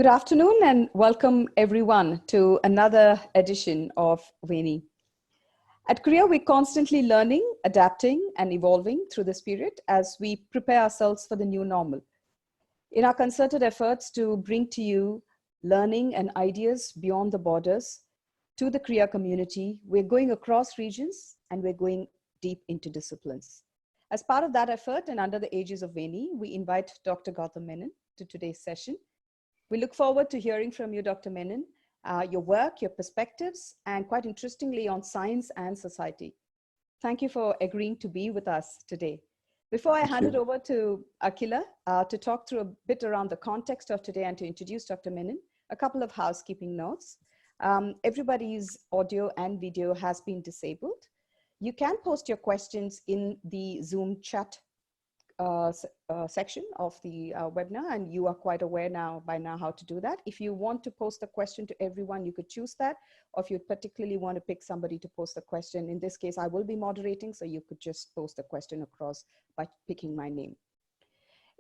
Good afternoon and welcome everyone to another edition of Veni. At Kriya, we're constantly learning, adapting and evolving through this period as we prepare ourselves for the new normal. In our concerted efforts to bring to you learning and ideas beyond the borders to the Kriya community, we're going across regions and we're going deep into disciplines. As part of that effort and under the aegis of Veni, we invite Dr. Gautam Menon to today's session. We look forward to hearing from you, Dr. Menon, your work, your perspectives, and quite interestingly on science and society. Thank you for agreeing to be with us today. Before I hand it over to Akhila to talk through a bit around the context of today and to introduce Dr. Menon, a couple of housekeeping notes. Everybody's audio and video has been disabled. You can post your questions in the Zoom chat section of the webinar, and you are quite aware by now how to do that. If you want to post a question to everyone, you could choose that, or if you particularly want to pick somebody to post a question, in this case I will be moderating, so you could just post a question across by picking my name.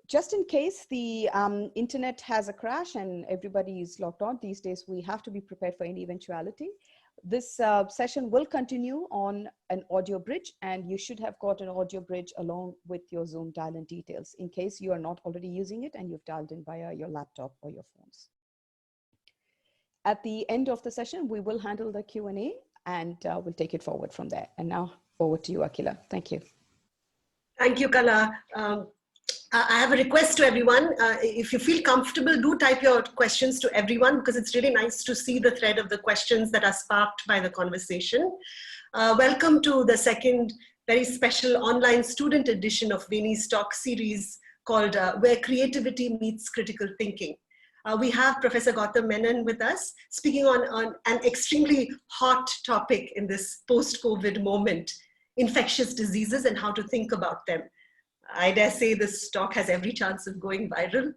Just in case the internet has a crash and everybody is logged on, these days we have to be prepared for any eventuality. This session will continue on an audio bridge, and you should have got an audio bridge along with your Zoom dial-in details in case you are not already using it and you've dialed in via your laptop or your phones. At the end of the session, we will handle the Q&A and we'll take it forward from there. And now over to you, Akhila. Thank you. Thank you, Kala. I have a request to everyone. If you feel comfortable, do type your questions to everyone, because it's really nice to see the thread of the questions that are sparked by the conversation. Welcome to the second very special online student edition of Veni's talk series called Where Creativity Meets Critical Thinking. We have Professor Gautam Menon with us, speaking on an extremely hot topic in this post-COVID moment, infectious diseases and how to think about them. I dare say this talk has every chance of going viral.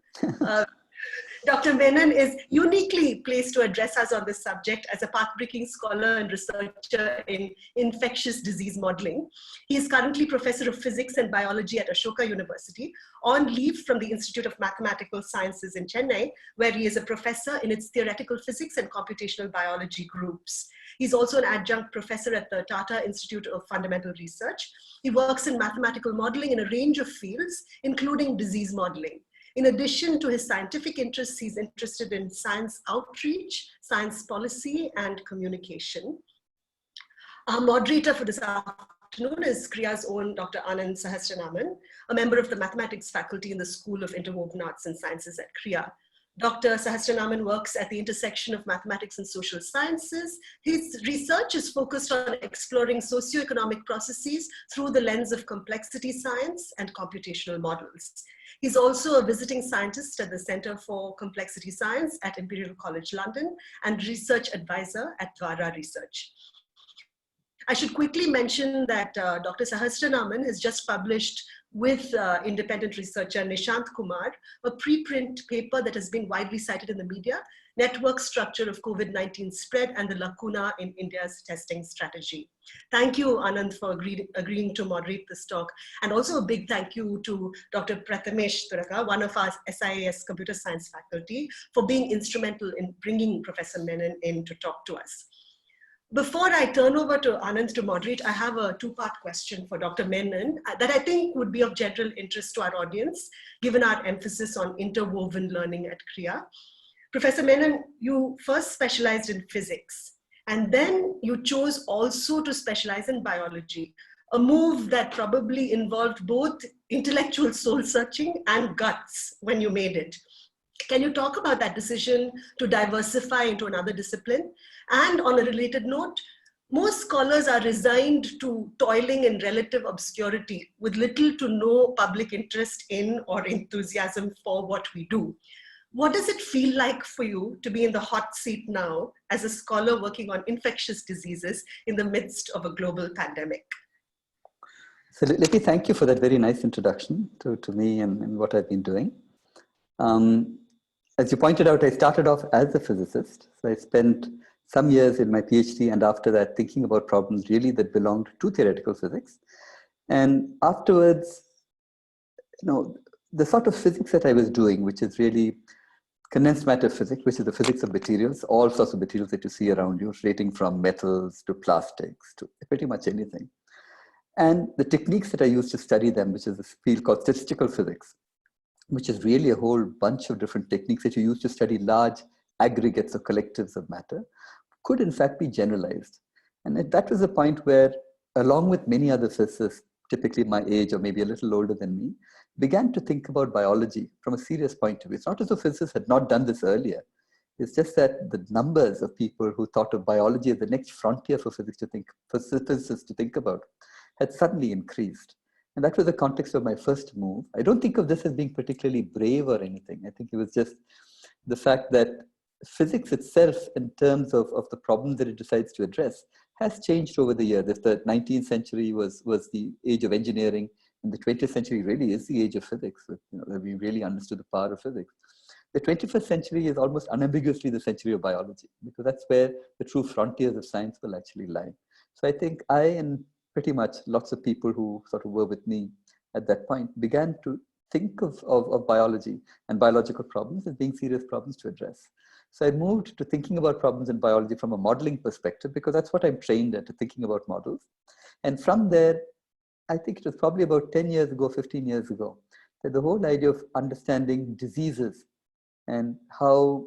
Dr. Menon is uniquely placed to address us on this subject as a pathbreaking scholar and researcher in infectious disease modeling. He is currently Professor of Physics and Biology at Ashoka University, on leave from the Institute of Mathematical Sciences in Chennai, where he is a professor in its theoretical physics and computational biology groups. He's also an adjunct professor at the Tata Institute of Fundamental Research. He works in mathematical modeling in a range of fields, including disease modeling. In addition to his scientific interests, he's interested in science outreach, science policy, and communication. Our moderator for this afternoon is Kriya's own Dr. Anand Sahasranaman, a member of the mathematics faculty in the School of Interwoven Arts and Sciences at Kriya. Dr. Sahasranaman works at the intersection of mathematics and social sciences. His research is focused on exploring socioeconomic processes through the lens of complexity science and computational models. He's also a visiting scientist at the Center for Complexity Science at Imperial College London and research advisor at Dwara Research. I should quickly mention that Dr. Sahasranaman has just published with independent researcher Nishant Kumar, a preprint paper that has been widely cited in the media, Network Structure of COVID-19 Spread and the Lacuna in India's Testing Strategy. Thank you, Anand, for agreeing to moderate this talk. And also a big thank you to Dr. Prathamesh Turaka, one of our SIAS computer science faculty, for being instrumental in bringing Professor Menon in to talk to us. Before I turn over to Anand to moderate, I have a two-part question for Dr. Menon that I think would be of general interest to our audience, given our emphasis on interwoven learning at Kriya. Professor Menon, you first specialized in physics, and then you chose also to specialize in biology, a move that probably involved both intellectual soul-searching and guts when you made it. Can you talk about that decision to diversify into another discipline? And on a related note, most scholars are resigned to toiling in relative obscurity with little to no public interest in or enthusiasm for what we do. What does it feel like for you to be in the hot seat now as a scholar working on infectious diseases in the midst of a global pandemic? So let me thank you for that very nice introduction to me and what I've been doing. As you pointed out, I started off as a physicist. So I spent some years in my PhD and after that thinking about problems really that belonged to theoretical physics. And afterwards, the sort of physics that I was doing, which is really condensed matter physics, which is the physics of materials, all sorts of materials that you see around you, ranging from metals to plastics to pretty much anything. And the techniques that I use to study them, which is a field called statistical physics, which is really a whole bunch of different techniques that you use to study large aggregates or collectives of matter, could in fact be generalized. And that was a point where, along with many other physicists, typically my age or maybe a little older than me, began to think about biology from a serious point of view. It's not as though physicists had not done this earlier. It's just that the numbers of people who thought of biology as the next frontier for physics to think, for physicists to think about, had suddenly increased. And that was the context of my first move. I don't think of this as being particularly brave or anything. I think it was just the fact that physics itself, in terms of the problems that it decides to address, has changed over the years. If the 19th century was the age of engineering, and the 20th century really is the age of physics, where we really understood the power of physics. The 21st century is almost unambiguously the century of biology, because that's where the true frontiers of science will actually lie. So I think I and pretty much lots of people who sort of were with me at that point began to think of biology and biological problems as being serious problems to address. So I moved to thinking about problems in biology from a modeling perspective, because that's what I'm trained at, thinking about models. And from there, I think it was probably about 10 years ago, 15 years ago, that the whole idea of understanding diseases and how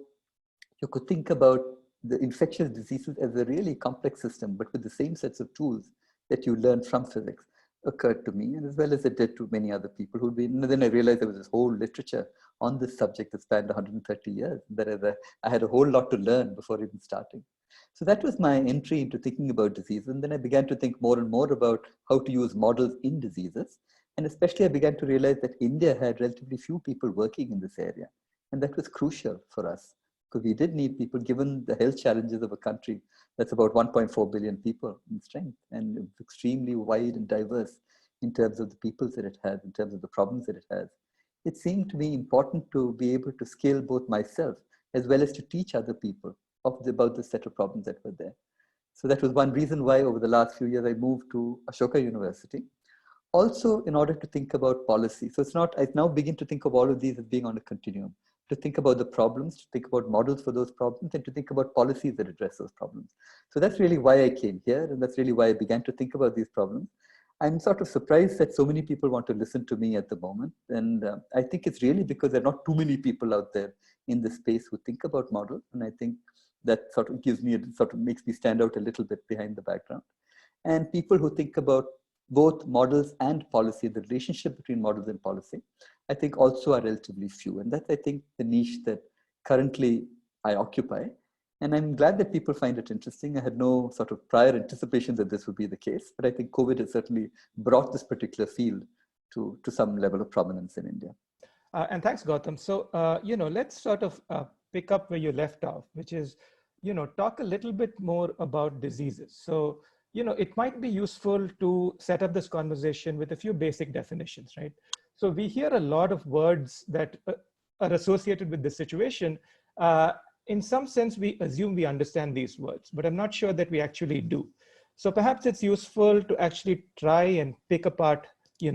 you could think about the infectious diseases as a really complex system, but with the same sets of tools that you learn from physics, occurred to me, and as well as it did to many other people who'd been. And then I realized there was this whole literature on this subject that spanned 130 years. That I had a whole lot to learn before even starting. So that was my entry into thinking about disease. And then I began to think more and more about how to use models in diseases. And especially I began to realize that India had relatively few people working in this area. And that was crucial for us, because we did need people, given the health challenges of a country that's about 1.4 billion people in strength and extremely wide and diverse in terms of the peoples that it has, in terms of the problems that it has. It seemed to me important to be able to scale both myself as well as to teach other people about the set of problems that were there. So that was one reason why over the last few years I moved to Ashoka University. Also in order to think about policy. So it's not, I now begin to think of all of these as being on a continuum, to think about the problems, to think about models for those problems, and to think about policies that address those problems. So that's really why I came here, and that's really why I began to think about these problems. I'm sort of surprised that so many people want to listen to me at the moment. And I think it's really because there are not too many people out there in this space who think about models. And I think that sort of gives me, sort of makes me stand out a little bit behind the background. And people who think about both models and policy, the relationship between models and policy, I think also are relatively few. And that's, I think, the niche that currently I occupy. And I'm glad that people find it interesting. I had no sort of prior anticipation that this would be the case, but I think COVID has certainly brought this particular field to some level of prominence in India. And thanks, Gautam. So, let's sort of pick up where you left off, which is, talk a little bit more about diseases. So, it might be useful to set up this conversation with a few basic definitions, right? So we hear a lot of words that are associated with this situation. In some sense, we assume we understand these words, but I'm not sure that we actually do. So perhaps it's useful to actually try and pick apart,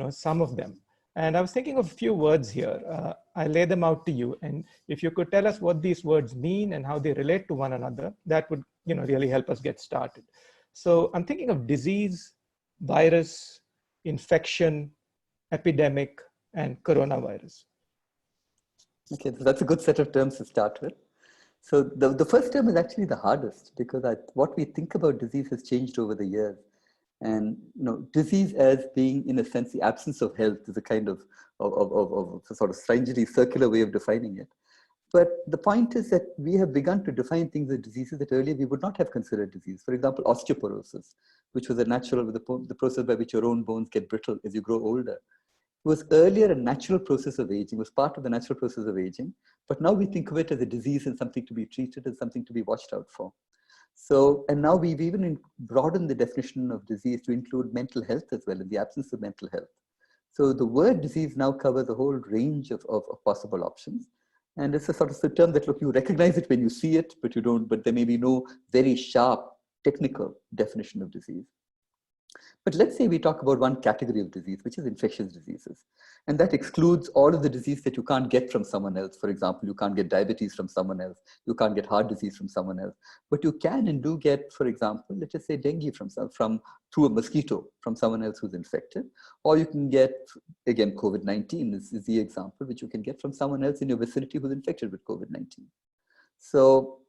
some of them. And I was thinking of a few words here. I lay them out to you. And if you could tell us what these words mean and how they relate to one another, that would, really help us get started. So I'm thinking of disease, virus, infection, epidemic, and coronavirus. Okay, so that's a good set of terms to start with. So the first term is actually the hardest, because what we think about disease has changed over the years. And disease as being, in a sense, the absence of health is a kind of sort of strangely circular way of defining it. But the point is that we have begun to define things as diseases that earlier we would not have considered disease. For example, osteoporosis, which was a natural, the process by which your own bones get brittle as you grow older. It was earlier a natural process of aging, was part of the natural process of aging, but now we think of it as a disease and something to be treated and something to be watched out for. So, and now we've even broadened the definition of disease to include mental health as well, in the absence of mental health. So the word disease now covers a whole range of possible options. And it's a sort of term that, look, you recognize it when you see it, but you don't, but there may be no very sharp technical definition of disease. But let's say we talk about one category of disease, which is infectious diseases. And that excludes all of the disease that you can't get from someone else. For example, you can't get diabetes from someone else. You can't get heart disease from someone else. But you can and do get, for example, let's just say dengue from through a mosquito from someone else who's infected. Or you can get, again, COVID-19 is the example, which you can get from someone else in your vicinity who's infected with COVID-19. So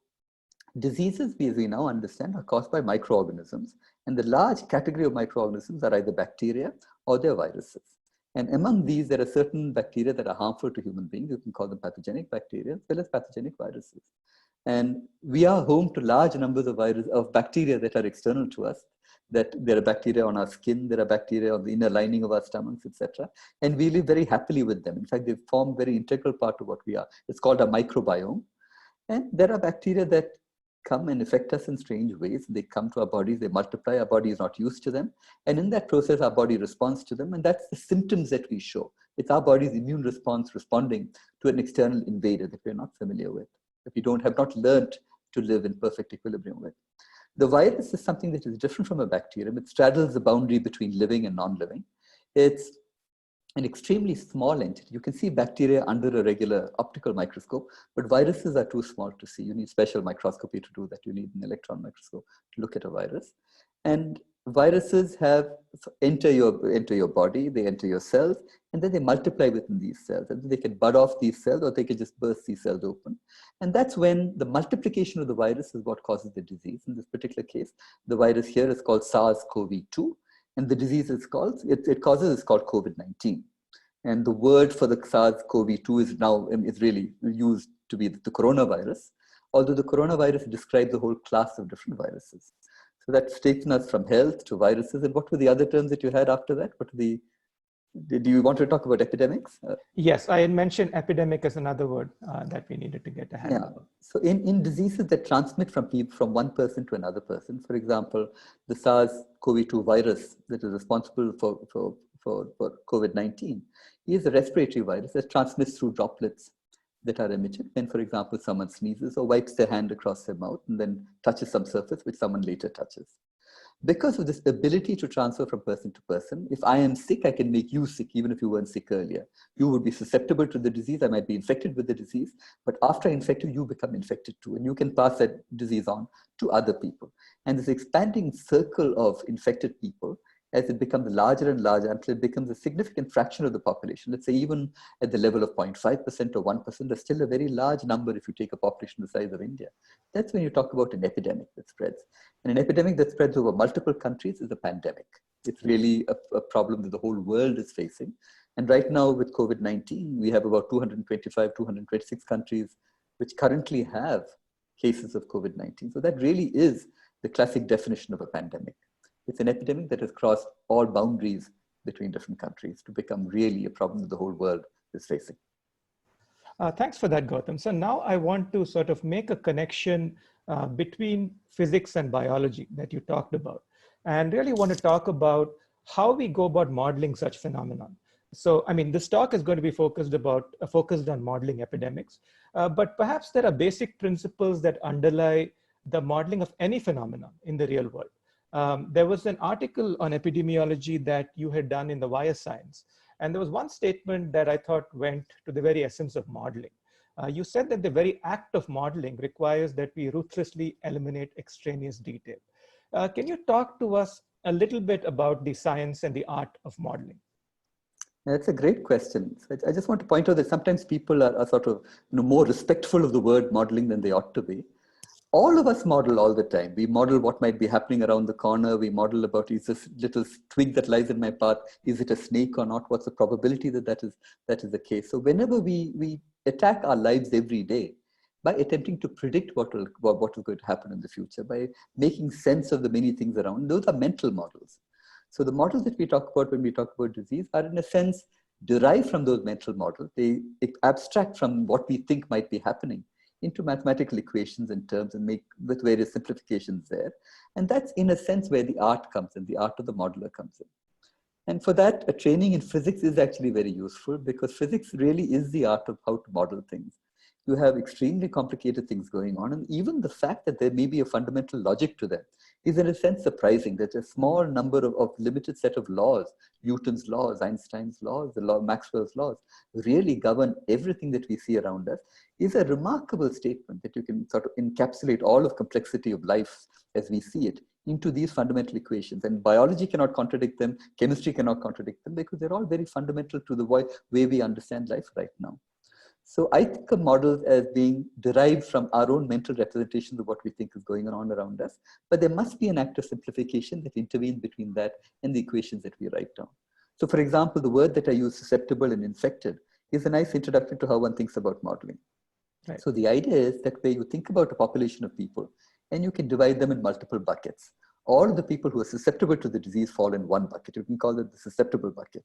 diseases, as we now understand, are caused by microorganisms. And the large category of microorganisms are either bacteria or they're viruses. And among these, there are certain bacteria that are harmful to human beings. You can call them pathogenic bacteria as well as pathogenic viruses. And we are home to large numbers of bacteria that are external to us. That there are bacteria on our skin, there are bacteria on the inner lining of our stomachs, etc. And we live very happily with them. In fact, they form a very integral part of what we are. It's called a microbiome. And there are bacteria that come and affect us in strange ways. They come to our bodies, they multiply, our body is not used to them. And in that process, our body responds to them. And that's the symptoms that we show. It's our body's immune response responding to an external invader that we're not familiar with, that we have not learned to live in perfect equilibrium with. The virus is something that is different from a bacterium. It straddles the boundary between living and non-living. It's an extremely small entity. You can see bacteria under a regular optical microscope, but viruses are too small to see. You need special microscopy to do that. You need an electron microscope to look at a virus. And viruses enter your body, they enter your cells, and then they multiply within these cells. And they can bud off these cells, or they can just burst these cells open. And that's when the multiplication of the virus is what causes the disease. In this particular case, the virus here is called SARS-CoV-2. And the disease is called COVID-19. And the word for the SARS-CoV-2 is really used to be the coronavirus, although the coronavirus describes a whole class of different viruses. So that's taken us from health to viruses. And what were the other terms that you had after that? Do you want to talk about epidemics? Yes, I had mentioned epidemic as another word that we needed to get a handle on. So in diseases that transmit from one person to another person, for example, the SARS-CoV-2 virus that is responsible for COVID-19 is a respiratory virus that transmits through droplets that are emitted when, for example, someone sneezes or wipes their hand across their mouth and then touches some surface which someone later touches. Because of this ability to transfer from person to person, if I am sick, I can make you sick, even if you weren't sick earlier. You would be susceptible to the disease. I might be infected with the disease, but after I infect you, you become infected too, and you can pass that disease on to other people. And this expanding circle of infected people, as it becomes larger and larger until it becomes a significant fraction of the population, let's say even at the level of 0.5% or 1%, that's still a very large number if you take a population the size of India. That's when you talk about an epidemic that spreads. And an epidemic that spreads over multiple countries is a pandemic. It's really a problem that the whole world is facing. And right now with COVID-19, we have about 225, 226 countries which currently have cases of COVID-19. So that really is the classic definition of a pandemic. It's an epidemic that has crossed all boundaries between different countries to become really a problem that the whole world is facing. Thanks for that, Gautam. So now I want to sort of make a connection between physics and biology that you talked about, and really want to talk about how we go about modeling such phenomenon. So, I mean, this talk is going to be focused on modeling epidemics, but perhaps there are basic principles that underlie the modeling of any phenomenon in the real world. There was an article on epidemiology that you had done in the Wire Science, and there was one statement that I thought went to the very essence of modeling. You said that the very act of modeling requires that we ruthlessly eliminate extraneous detail. Can you talk to us a little bit about the science and the art of modeling? That's a great question. So I just want to point out that sometimes people are sort of more respectful of the word modeling than they ought to be. All of us model all the time. We model what might be happening around the corner. We model about, is this little twig that lies in my path, is it a snake or not? What's the probability that is the case? So whenever we attack our lives every day by attempting to predict what is going to happen in the future, by making sense of the many things around, those are mental models. So the models that we talk about when we talk about disease are in a sense derived from those mental models. They abstract from what we think might be happening into mathematical equations and terms and make with various simplifications there. And that's in a sense where the art comes in, the art of the modeler comes in. And for that, a training in physics is actually very useful because physics really is the art of how to model things. You have extremely complicated things going on, and even the fact that there may be a fundamental logic to them is in a sense surprising that a small number of limited set of laws, Newton's laws, Einstein's laws, the law, Maxwell's laws, really govern everything that we see around us, is a remarkable statement that you can sort of encapsulate all of complexity of life as we see it into these fundamental equations. And biology cannot contradict them, chemistry cannot contradict them, because they're all very fundamental to the way we understand life right now. So I think of models as being derived from our own mental representations of what we think is going on around us, but there must be an act of simplification that intervenes between that and the equations that we write down. So for example, the word that I use, susceptible and infected, is a nice introduction to how one thinks about modeling. Right. So the idea is that where you think about a population of people, and you can divide them in multiple buckets. All of the people who are susceptible to the disease fall in one bucket. You can call it the susceptible bucket.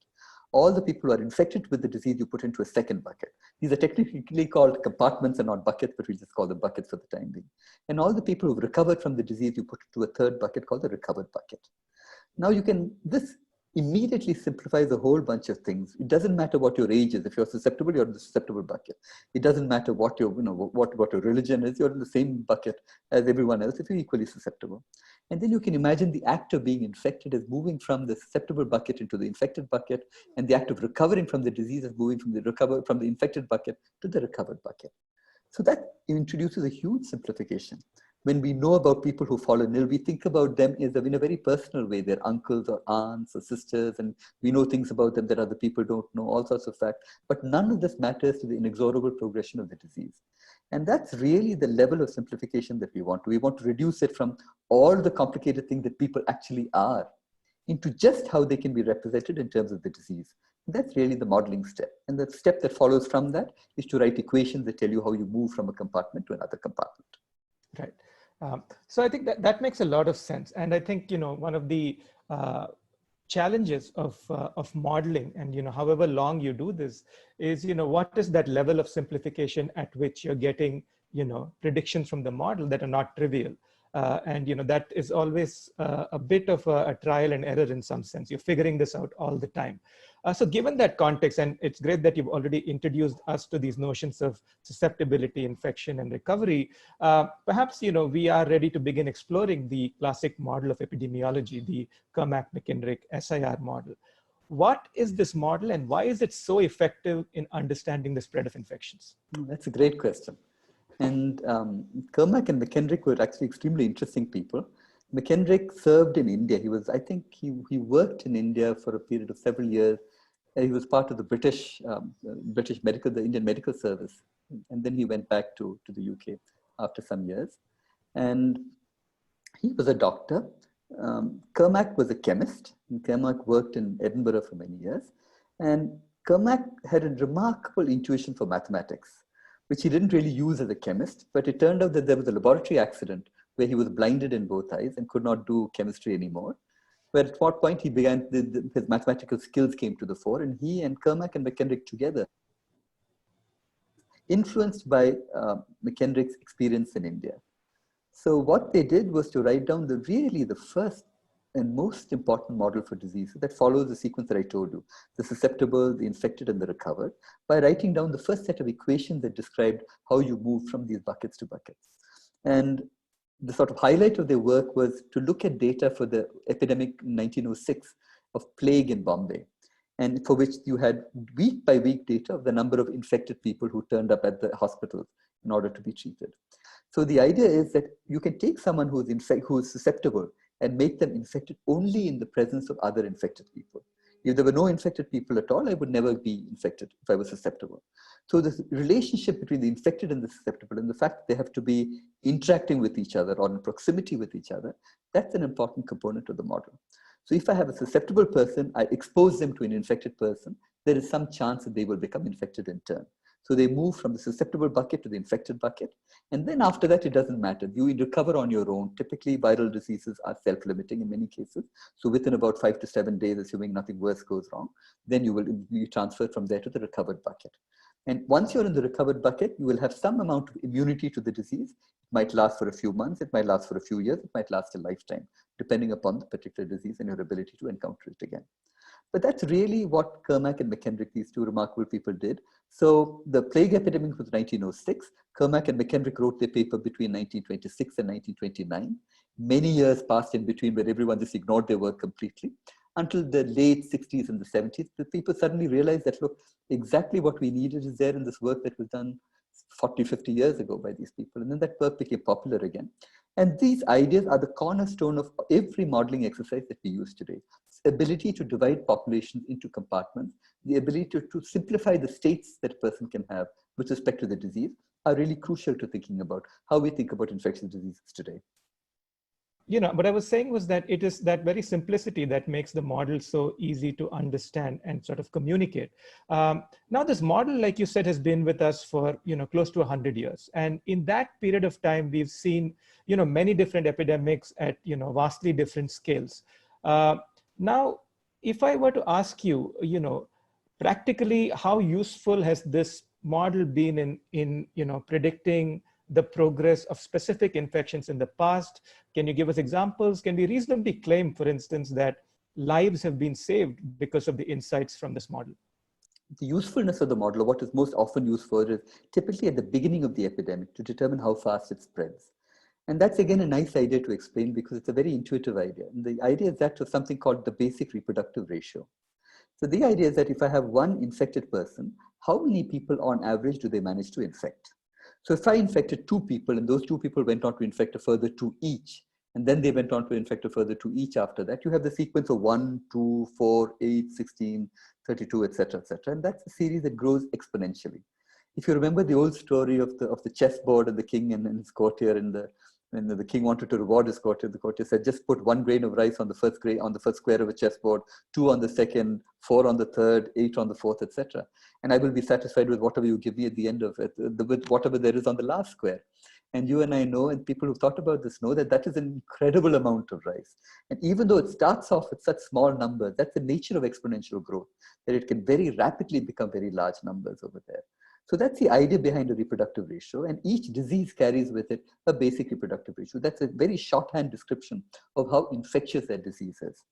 All the people who are infected with the disease, you put into a second bucket. These are technically called compartments and not buckets, but we just call them buckets for the time being. And all the people who've recovered from the disease, you put into a third bucket called the recovered bucket. Now this immediately simplifies a whole bunch of things. It doesn't matter what your age is. If you're susceptible, you're in the susceptible bucket. It doesn't matter what your, what your religion is. You're in the same bucket as everyone else if you're equally susceptible. And then you can imagine the act of being infected as moving from the susceptible bucket into the infected bucket, and the act of recovering from the disease is moving from the infected bucket to the recovered bucket. So that introduces a huge simplification. When we know about people who fall ill, we think about them in a very personal way. They're uncles or aunts or sisters, and we know things about them that other people don't know, all sorts of facts. But none of this matters to the inexorable progression of the disease. And that's really the level of simplification that we want. We want to reduce it from all the complicated things that people actually are into just how they can be represented in terms of the disease. That's really the modeling step. And the step that follows from that is to write equations that tell you how you move from a compartment to another compartment. Right. So I think that makes a lot of sense. And I think, one of the challenges of modeling, and, however long you do this is, what is that level of simplification at which you're getting, predictions from the model that are not trivial. And, that is always a bit of a trial and error in some sense. You're figuring this out all the time. So given that context, and it's great that you've already introduced us to these notions of susceptibility, infection, and recovery, perhaps, we are ready to begin exploring the classic model of epidemiology, the Kermack-McKendrick SIR model. What is this model, and why is it so effective in understanding the spread of infections? That's a great question. And Kermack and McKendrick were actually extremely interesting people. McKendrick served in India. I think he worked in India for a period of several years. He was part of the the Indian Medical Service. And then he went back to the UK after some years. And he was a doctor. Kermack was a chemist. And Kermack worked in Edinburgh for many years. And Kermack had a remarkable intuition for mathematics, which he didn't really use as a chemist, but it turned out that there was a laboratory accident where he was blinded in both eyes and could not do chemistry anymore. Where at what point he began, his mathematical skills came to the fore, and he and Kermack and McKendrick together, influenced by McKendrick's experience in India. So what they did was to write down the first and most important model for disease that follows the sequence that I told you, the susceptible, the infected, and the recovered, by writing down the first set of equations that described how you move from these buckets to buckets. And the sort of highlight of their work was to look at data for the epidemic in 1906 of plague in Bombay, and for which you had week by week data of the number of infected people who turned up at the hospitals in order to be treated. So the idea is that you can take someone who is susceptible and make them infected only in the presence of other infected people. If there were no infected people at all, I would never be infected if I was susceptible. So this relationship between the infected and the susceptible, and the fact that they have to be interacting with each other or in proximity with each other, that's an important component of the model. So if I have a susceptible person, I expose them to an infected person, there is some chance that they will become infected in turn. So they move from the susceptible bucket to the infected bucket. And then after that, it doesn't matter. You recover on your own. Typically, viral diseases are self-limiting in many cases. So within about 5 to 7 days, assuming nothing worse goes wrong, then you will be transferred from there to the recovered bucket. And once you're in the recovered bucket, you will have some amount of immunity to the disease. It might last for a few months. It might last for a few years. It might last a lifetime, depending upon the particular disease and your ability to encounter it again. But that's really what Kermack and McKendrick, these two remarkable people, did. So the plague epidemic was 1906. Kermack and McKendrick wrote their paper between 1926 and 1929. Many years passed in between where everyone just ignored their work completely. Until the late 60s and the 70s, the people suddenly realized that, look, exactly what we needed is there in this work that was done 40, 50 years ago by these people. And then that work became popular again. And these ideas are the cornerstone of every modeling exercise that we use today. This ability to divide populations into compartments, the ability to simplify the states that a person can have with respect to the disease are really crucial to thinking about how we think about infectious diseases today. You know, what I was saying was that it is that very simplicity that makes the model so easy to understand and sort of communicate. Now, this model, like you said, has been with us for, you know, close to 100 years. And in that period of time, we've seen, you know, many different epidemics at, you know, vastly different scales. Now, if I were to ask you, you know, practically, how useful has this model been in you know, predicting the progress of specific infections in the past? Can you give us examples? Can we reasonably claim, for instance, that lives have been saved because of the insights from this model? The usefulness of the model, or what is most often used for, is typically at the beginning of the epidemic to determine how fast it spreads. And that's again a nice idea to explain because it's a very intuitive idea. And the idea is that of something called the basic reproductive ratio. So the idea is that if I have one infected person, how many people on average do they manage to infect? So if I infected 2 people and those 2 people went on to infect a further 2 each, and then they went on to infect a further 2 each after that, you have the sequence of 1, 2, 4, 8, 16, 32, etc., etc. And that's a series that grows exponentially. If you remember the old story of the chessboard and the king and his courtier, when the king wanted to reward his courtier, the courtier said, just put 1 grain of rice on the first square of a chessboard, 2 on the second, 4 on the third, 8 on the fourth, etc. And I will be satisfied with whatever you give me at the end of it, with whatever there is on the last square. And you and I know, and people who've thought about this know, that that is an incredible amount of rice. And even though it starts off with such small numbers, that's the nature of exponential growth, that it can very rapidly become very large numbers over there. So that's the idea behind a reproductive ratio, and each disease carries with it a basic reproductive ratio. That's a very shorthand description of how infectious that disease is.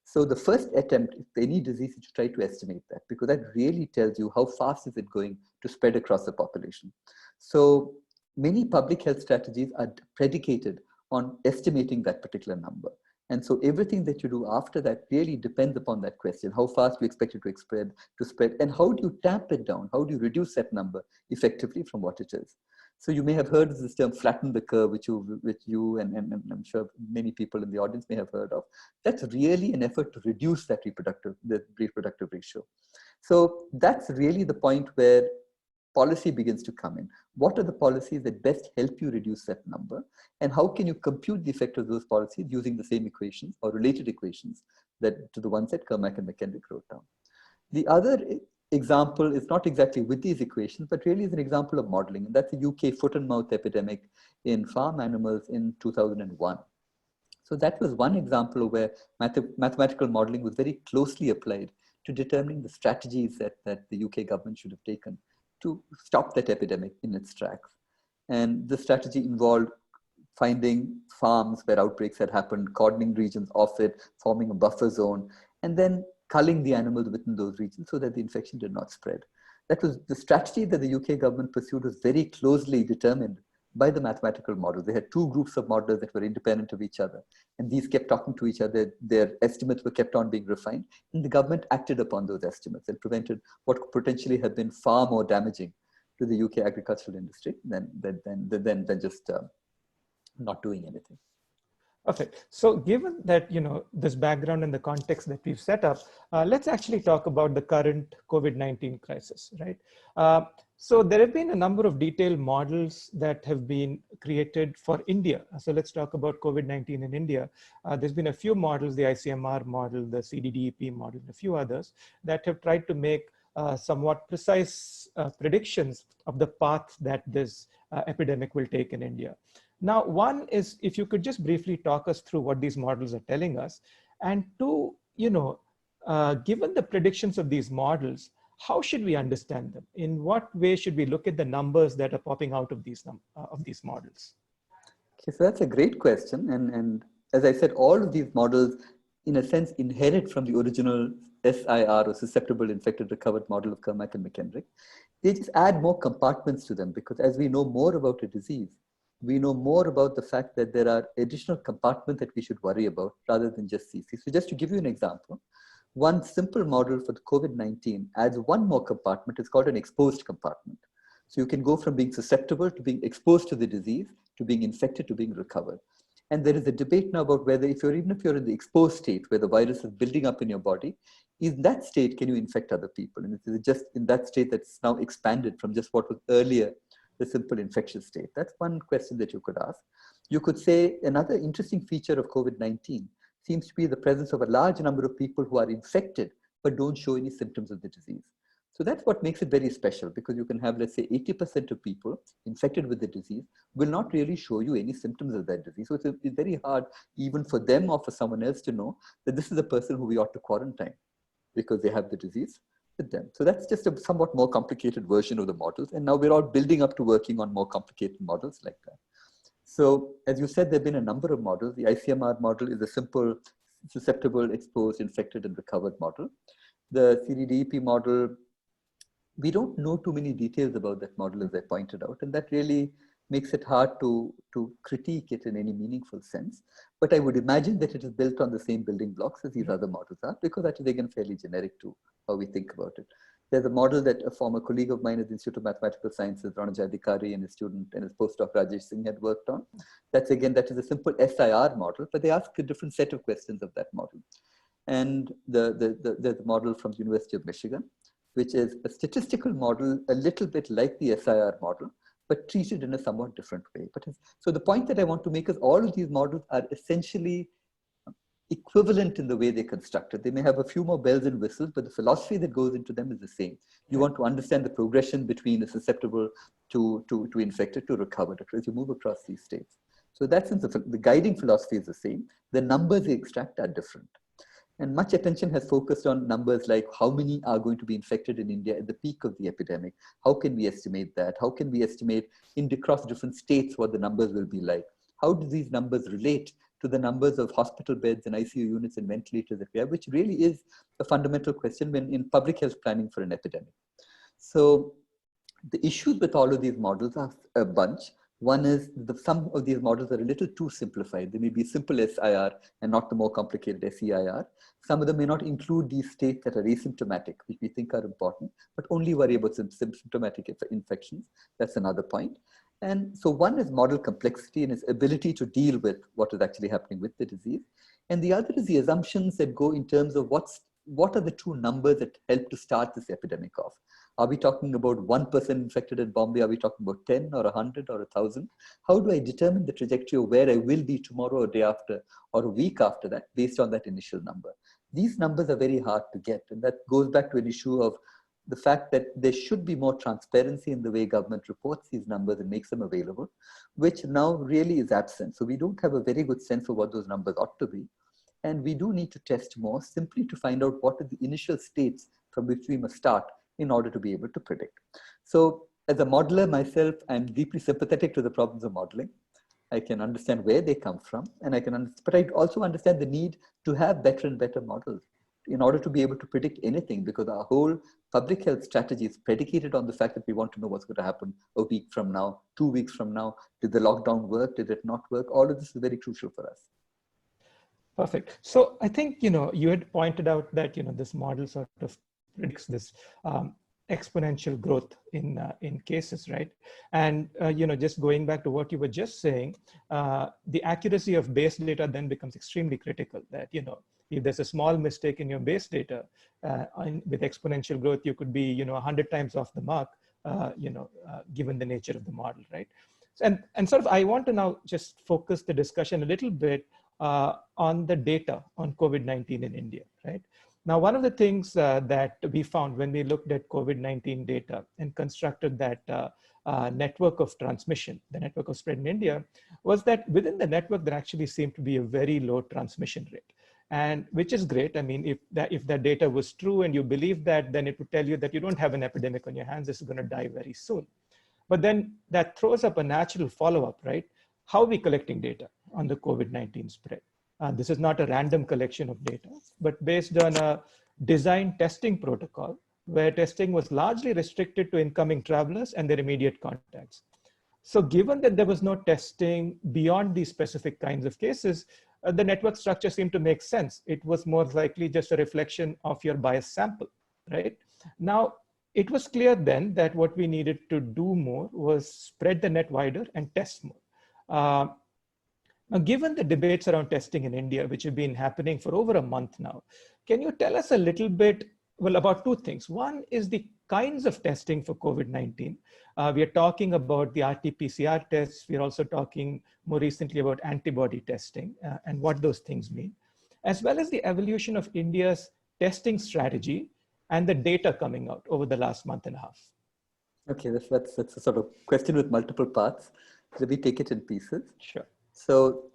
So the first attempt with any disease is to try to estimate that, because that really tells you how fast is it going to spread across the population. So many public health strategies are predicated on estimating that particular number. And so everything that you do after that really depends upon that question: how fast you expect it to spread, and how do you tamp it down? How do you reduce that number effectively from what it is? So you may have heard of this term flatten the curve, which you and I'm sure many people in the audience may have heard of. That's really an effort to reduce that reproductive ratio. So that's really the point where policy begins to come in. What are the policies that best help you reduce that number? And how can you compute the effect of those policies using the same equations or related equations to the ones that Kermack and McKendrick wrote down? The other example is not exactly with these equations, but really is an example of modeling. And that's the UK foot and mouth epidemic in farm animals in 2001. So that was one example where mathematical modeling was very closely applied to determining the strategies that the UK government should have taken to stop that epidemic in its tracks. And the strategy involved finding farms where outbreaks had happened, cordoning regions off it, forming a buffer zone, and then culling the animals within those regions so that the infection did not spread. That was the strategy that the UK government pursued, was very closely determined by the mathematical models. They had 2 groups of modelers that were independent of each other, and these kept talking to each other. Their estimates were kept on being refined, and the government acted upon those estimates and prevented what could potentially have been far more damaging to the UK agricultural industry than just not doing anything. Okay, so given that, you know, this background and the context that we've set up, let's actually talk about the current COVID-19 crisis, right? So there have been a number of detailed models that have been created for India. So let's talk about COVID-19 in India. There's been a few models, the ICMR model, the CDDEP model, and a few others that have tried to make somewhat precise predictions of the path that this epidemic will take in India. Now, one is, if you could just briefly talk us through what these models are telling us, and 2, you know, given the predictions of these models, how should we understand them? In what way should we look at the numbers that are popping out of these models? Okay, so that's a great question. And as I said, all of these models in a sense, inherit from the original SIR, or susceptible, infected, recovered model of Kermack and McKendrick. They just add more compartments to them, because as we know more about a disease, we know more about the fact that there are additional compartments that we should worry about rather than just CC. So just to give you an example, one simple model for the COVID-19 adds one more compartment. It's called an exposed compartment. So you can go from being susceptible to being exposed to the disease, to being infected, to being recovered. And there is a debate now about whether even if you're in the exposed state where the virus is building up in your body, in that state, can you infect other people? And it's just in that state that's now expanded from just what was earlier the simple infectious state. That's one question that you could ask. You could say another interesting feature of COVID-19 seems to be the presence of a large number of people who are infected but don't show any symptoms of the disease. So that's what makes it very special, because you can have, let's say, 80% of people infected with the disease will not really show you any symptoms of that disease. So it's very hard even for them or for someone else to know that this is a person who we ought to quarantine because they have the disease with them. So that's just a somewhat more complicated version of the models. And now we're all building up to working on more complicated models like that. So as you said, there have been a number of models. The ICMR model is a simple, susceptible, exposed, infected, and recovered model. The CDDEP model, we don't know too many details about that model, as I pointed out, and that really makes it hard to critique it in any meaningful sense. But I would imagine that it is built on the same building blocks as these other models are, because that is again fairly generic to how we think about it. There's a model that a former colleague of mine at the Institute of Mathematical Sciences, Rana Jadikari, and his student and his postdoc Rajesh Singh had worked on. That is a simple SIR model, but they ask a different set of questions of that model. And there's a model from the University of Michigan, which is a statistical model, a little bit like the SIR model, but treated in a somewhat different way. So the point that I want to make is all of these models are essentially equivalent in the way they're constructed. They may have a few more bells and whistles, but the philosophy that goes into them is the same. You want to understand the progression between a susceptible to infected to recovered as you move across these states. So that sense, the guiding philosophy is the same. The numbers they extract are different. And much attention has focused on numbers like how many are going to be infected in India at the peak of the epidemic. How can we estimate that? How can we estimate across different states what the numbers will be like? How do these numbers relate to the numbers of hospital beds and ICU units and ventilators that we have, which really is a fundamental question when in public health planning for an epidemic. So the issues with all of these models are a bunch. One is some of these models are a little too simplified. They may be simple SIR and not the more complicated SEIR. Some of them may not include these states that are asymptomatic, which we think are important, but only worry about symptomatic infections. That's another point. And so one is model complexity and its ability to deal with what is actually happening with the disease. And the other is the assumptions that go in terms of what are the true numbers that help to start this epidemic off. Are we talking about 1% infected in Bombay? Are we talking about 10 or 100 or 1,000? How do I determine the trajectory of where I will be tomorrow or day after or a week after that based on that initial number? These numbers are very hard to get. And that goes back to an issue of the fact that there should be more transparency in the way government reports these numbers and makes them available, which now really is absent. So we don't have a very good sense of what those numbers ought to be. And we do need to test more simply to find out what are the initial states from which we must start in order to be able to predict. So as a modeler myself, I'm deeply sympathetic to the problems of modeling. I can understand where they come from, and but I also understand the need to have better and better models in order to be able to predict anything, because our whole public health strategy is predicated on the fact that we want to know what's going to happen a week from now, 2 weeks from now. Did the lockdown work? Did it not work? All of this is very crucial for us. Perfect. So I think, you had pointed out that, this model sort of predicts this exponential growth in cases, right? And, just going back to what you were just saying, the accuracy of base data then becomes extremely critical. That, if there's a small mistake in your base data, with exponential growth, you could be, 100 times off the mark, given the nature of the model, right? And sort of, I want to now just focus the discussion a little bit on the data on COVID-19 in India, right? Now, one of the things that we found when we looked at COVID-19 data and constructed that network of transmission, the network of spread in India, was that within the network, there actually seemed to be a very low transmission rate. And which is great. I mean, if that data was true and you believe that, then it would tell you that you don't have an epidemic on your hands, this is going to die very soon. But then that throws up a natural follow-up, right? How are we collecting data on the COVID-19 spread? This is not a random collection of data, but based on a design testing protocol where testing was largely restricted to incoming travelers and their immediate contacts. So given that there was no testing beyond these specific kinds of cases, the network structure seemed to make sense. It was more likely just a reflection of your bias sample, right? Now, it was clear then that what we needed to do more was spread the net wider and test more. Now, given the debates around testing in India, which have been happening for over a month now, can you tell us a little bit, well, about two things? One is the kinds of testing for COVID-19. We are talking about the RT-PCR tests. We're also talking more recently about antibody testing and what those things mean, as well as the evolution of India's testing strategy and the data coming out over the last month and a half. Okay, that's a sort of question with multiple parts. Let me take it in pieces. Sure. So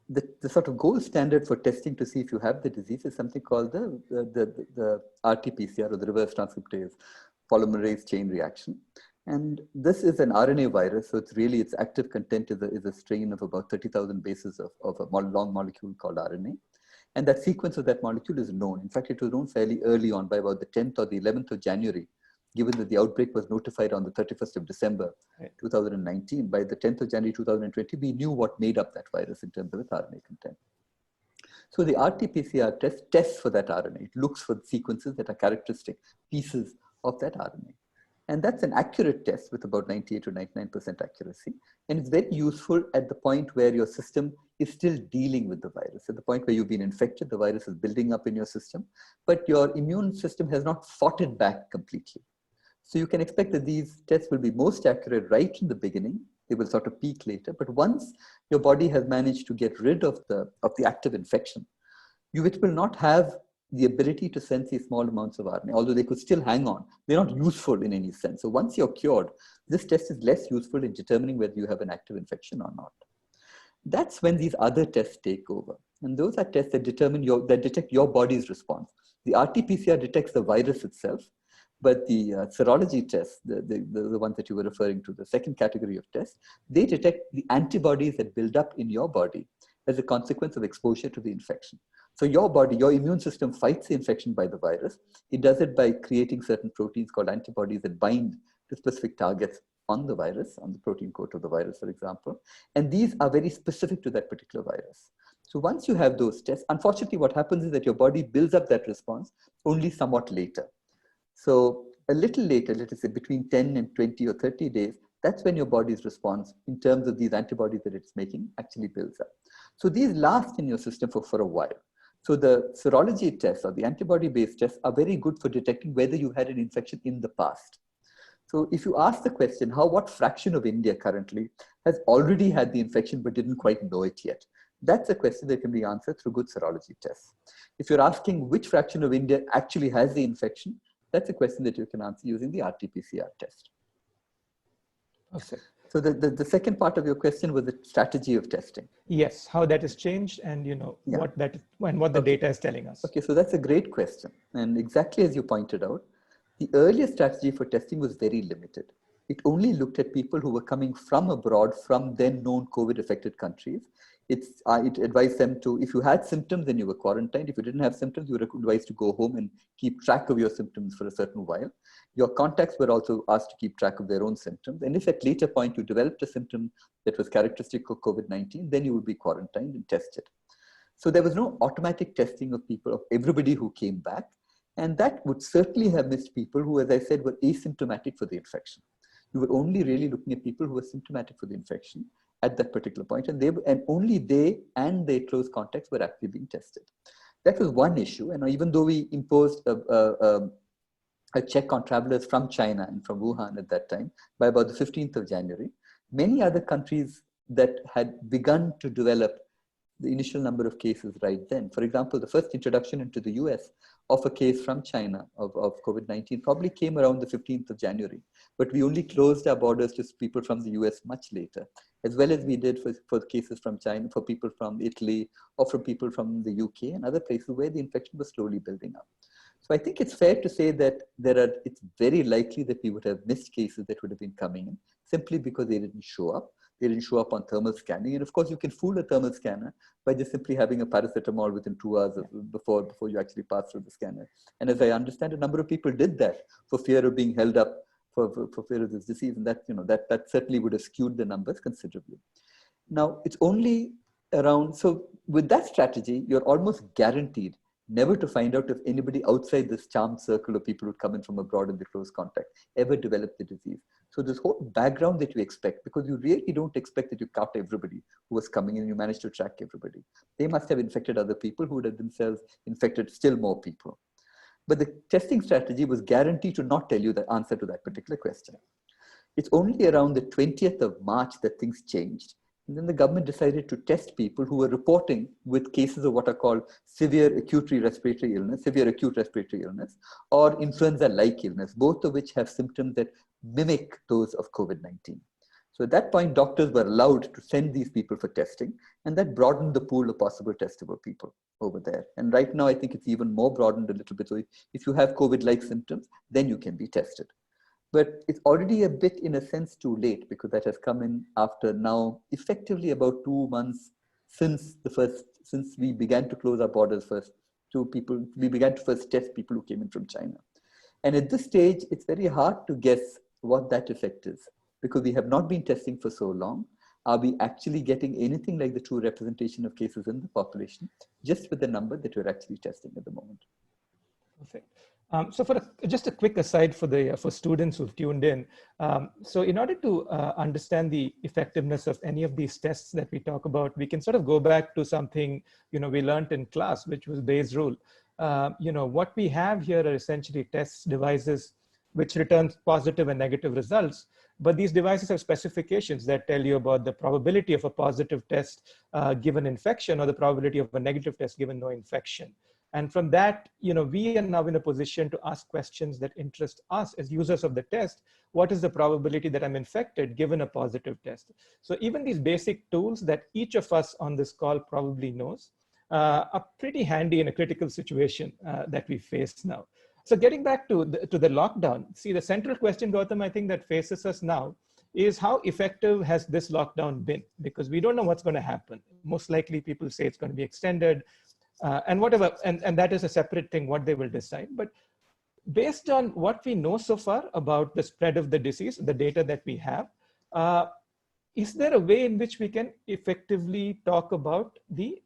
the sort of gold standard for testing to see if you have the disease is something called the RT-PCR, or the reverse transcriptase polymerase chain reaction. And this is an RNA virus, so its active content is a strain of about 30,000 bases of a long molecule called RNA. And that sequence of that molecule is known. In fact, it was known fairly early on, by about the 10th or the 11th of January, given that the outbreak was notified on the 31st of December, 2019. By the 10th of January 2020, we knew what made up that virus in terms of its RNA content. So the RT-PCR test tests for that RNA. It looks for sequences that are characteristic pieces of that RNA. And that's an accurate test with about 98 to 99% accuracy. And it's very useful at the point where your system is still dealing with the virus. At the point where you've been infected, the virus is building up in your system, but your immune system has not fought it back completely. So you can expect that these tests will be most accurate right in the beginning. They will sort of peak later. But once your body has managed to get rid of the active infection, it will not have the ability to sense these small amounts of RNA, although they could still hang on. They're not useful in any sense. So once you're cured, this test is less useful in determining whether you have an active infection or not. That's when these other tests take over. And those are tests that detect your body's response. The RT-PCR detects the virus itself, but the serology tests, the ones that you were referring to, the second category of tests, they detect the antibodies that build up in your body as a consequence of exposure to the infection. So your body, your immune system fights the infection by the virus. It does it by creating certain proteins called antibodies that bind to specific targets on the virus, on the protein coat of the virus, for example. And these are very specific to that particular virus. So once you have those tests, unfortunately, what happens is that your body builds up that response only somewhat later. So a little later, let us say between 10 and 20 or 30 days, that's when your body's response in terms of these antibodies that it's making actually builds up. So these last in your system for a while. So the serology tests or the antibody-based tests are very good for detecting whether you had an infection in the past. So if you ask the question, what fraction of India currently has already had the infection but didn't quite know it yet? That's a question that can be answered through good serology tests. If you're asking which fraction of India actually has the infection, that's a question that you can answer using the RT-PCR test. Okay. So the second part of your question was the strategy of testing. Yes, how that has changed and what the data is telling us. Okay, so that's a great question. And exactly as you pointed out, the earlier strategy for testing was very limited. It only looked at people who were coming from abroad, from then known COVID-affected countries. It advised them to, if you had symptoms, then you were quarantined. If you didn't have symptoms, you were advised to go home and keep track of your symptoms for a certain while. Your contacts were also asked to keep track of their own symptoms. And if at later point you developed a symptom that was characteristic of COVID-19, then you would be quarantined and tested. So there was no automatic testing of people, of everybody who came back. And that would certainly have missed people who, as I said, were asymptomatic for the infection. You were only really looking at people who were symptomatic for the infection at that particular point, and only they and their close contacts were actually being tested. That was one issue, and even though we imposed a check on travelers from China and from Wuhan at that time, by about the 15th of January, many other countries that had begun to develop the initial number of cases right then. For example, the first introduction into the US of a case from China of COVID-19 probably came around the 15th of January, but we only closed our borders to people from the US much later, as well as we did for cases from China, for people from Italy, or for people from the UK and other places where the infection was slowly building up. So I think it's fair to say that it's very likely that we would have missed cases that would have been coming in simply because they didn't show up. They didn't show up on thermal scanning. And of course, you can fool a thermal scanner by just simply having a paracetamol within 2 hours before you actually pass through the scanner. And as I understand, a number of people did that for fear of being held up for fear of this disease. And that certainly would have skewed the numbers considerably. Now, it's only around, so with that strategy, you're almost guaranteed never to find out if anybody outside this charmed circle of people who come in from abroad in the close contact ever develop the disease. So this whole background that you expect, because you really don't expect that you caught everybody who was coming in and you managed to track everybody. They must have infected other people who would have themselves infected still more people. But the testing strategy was guaranteed to not tell you the answer to that particular question. It's only around the 20th of March that things changed. And then the government decided to test people who were reporting with cases of what are called severe acute respiratory illness, or influenza-like illness, both of which have symptoms that mimic those of COVID-19. So at that point, doctors were allowed to send these people for testing, and that broadened the pool of possible testable people over there. And right now, I think it's even more broadened a little bit. So if you have COVID-like symptoms, then you can be tested. But it's already a bit, in a sense, too late, because that has come in after now effectively about 2 months since we began to close our borders first to people. We began to first test people who came in from China. And at this stage, it's very hard to guess what that effect is, because we have not been testing for so long. Are we actually getting anything like the true representation of cases in the population, just with the number that we're actually testing at the moment? Perfect. So just a quick aside for students who've tuned in. So in order to understand the effectiveness of any of these tests that we talk about, we can sort of go back to something, we learned in class, which was Bayes' rule. What we have here are essentially test devices which return positive and negative results. But these devices have specifications that tell you about the probability of a positive test given infection, or the probability of a negative test given no infection. And from that, we are now in a position to ask questions that interest us as users of the test. What is the probability that I'm infected given a positive test? So even these basic tools that each of us on this call probably knows are pretty handy in a critical situation that we face now. So getting back to the lockdown, see, the central question, Gautam, I think that faces us now is how effective has this lockdown been? Because we don't know what's going to happen. Most likely people say it's going to be extended. And whatever, and that is a separate thing, what they will decide. But based on what we know so far about the spread of the disease, the data that we have, is there a way in which we can effectively talk about the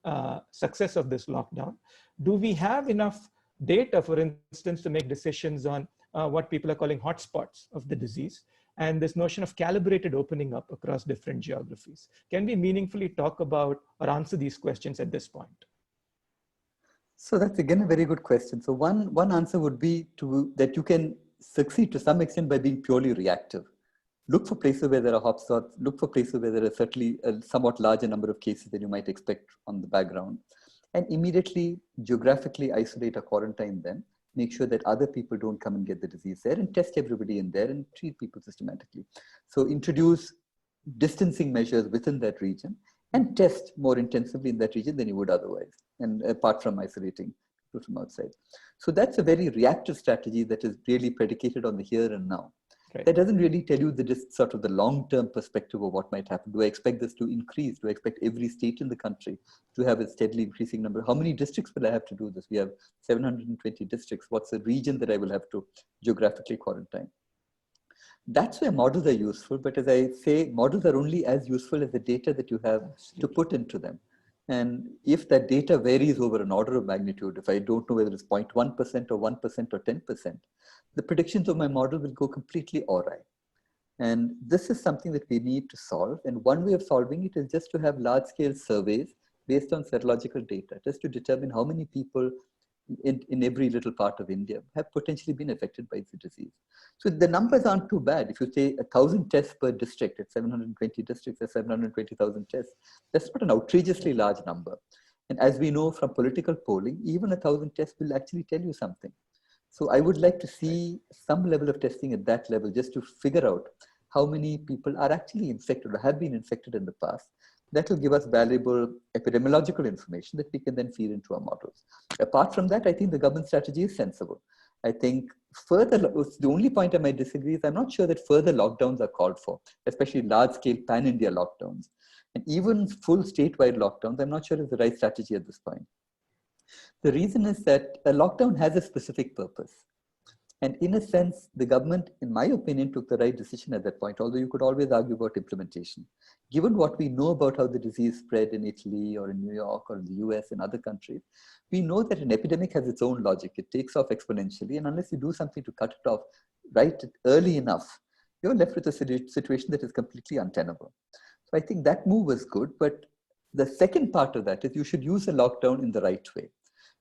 success of this lockdown? Do we have enough data, for instance, to make decisions on what people are calling hotspots of the disease, and this notion of calibrated opening up across different geographies? Can we meaningfully talk about or answer these questions at this point? So that's again a very good question. So one answer would be that you can succeed to some extent by being purely reactive. Look for places where there are hotspots, look for places where there are certainly a somewhat larger number of cases than you might expect on the background, and immediately geographically isolate or quarantine them, make sure that other people don't come and get the disease there, and test everybody in there and treat people systematically. So introduce distancing measures within that region and test more intensively in that region than you would otherwise, and apart from isolating people from outside. So that's a very reactive strategy that is really predicated on the here and now. Right. That doesn't really tell you the long-term perspective of what might happen. Do I expect this to increase? Do I expect every state in the country to have a steadily increasing number? How many districts will I have to do this? We have 720 districts. What's the region that I will have to geographically quarantine? That's where models are useful, but as I say, models are only as useful as the data that you have to put into them. And if that data varies over an order of magnitude, if I don't know whether it's 0.1% or 1% or 10%, the predictions of my model will go completely awry. And this is something that we need to solve. And one way of solving it is just to have large-scale surveys based on serological data, just to determine how many people in every little part of India have potentially been affected by the disease. So the numbers aren't too bad. If you say 1,000 tests per district, at 720 districts, that's 720,000 tests. That's not an outrageously large number. And as we know from political polling, even 1,000 tests will actually tell you something. So I would like to see some level of testing at that level, just to figure out how many people are actually infected or have been infected in the past, That will give us valuable epidemiological information that we can then feed into our models. Apart from that, I think the government strategy is sensible. I think the only point I might disagree is I'm not sure that further lockdowns are called for, especially large-scale pan-India lockdowns. And even full statewide lockdowns, I'm not sure is the right strategy at this point. The reason is that a lockdown has a specific purpose. And in a sense, the government, in my opinion, took the right decision at that point, although you could always argue about implementation. Given what we know about how the disease spread in Italy or in New York or in the US and other countries, we know that an epidemic has its own logic. It takes off exponentially, and unless you do something to cut it off right early enough, you're left with a situation that is completely untenable. So I think that move was good, but the second part of that is you should use a lockdown in the right way.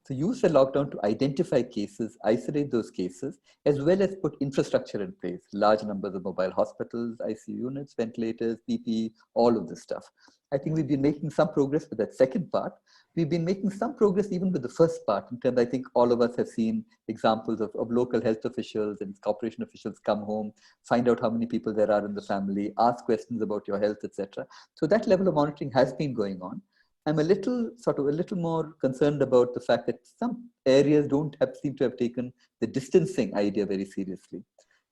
So use the lockdown to identify cases, isolate those cases, as well as put infrastructure in place, large numbers of mobile hospitals, ICU units, ventilators, PPE, all of this stuff. I think we've been making some progress with that second part. We've been making some progress even with the first part, in terms I think all of us have seen examples of local health officials and corporation officials come home, find out how many people there are in the family, ask questions about your health, etc. So that level of monitoring has been going on. I'm a little more concerned about the fact that some areas seem to have taken the distancing idea very seriously.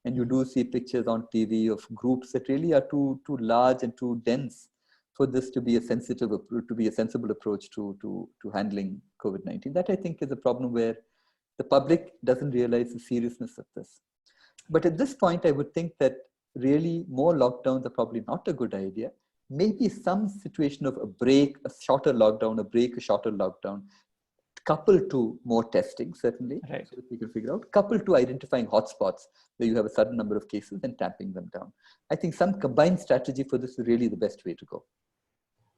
And you do see pictures on TV of groups that really are too large and too dense for this to be a sensible approach to handling COVID-19. That I think is a problem where the public doesn't realize the seriousness of this. But at this point, I would think that really more lockdowns are probably not a good idea. Maybe some situation of a shorter lockdown, coupled to more testing, certainly, right, so that we can figure out, coupled to identifying hotspots where you have a certain number of cases and tamping them down. I think some combined strategy for this is really the best way to go.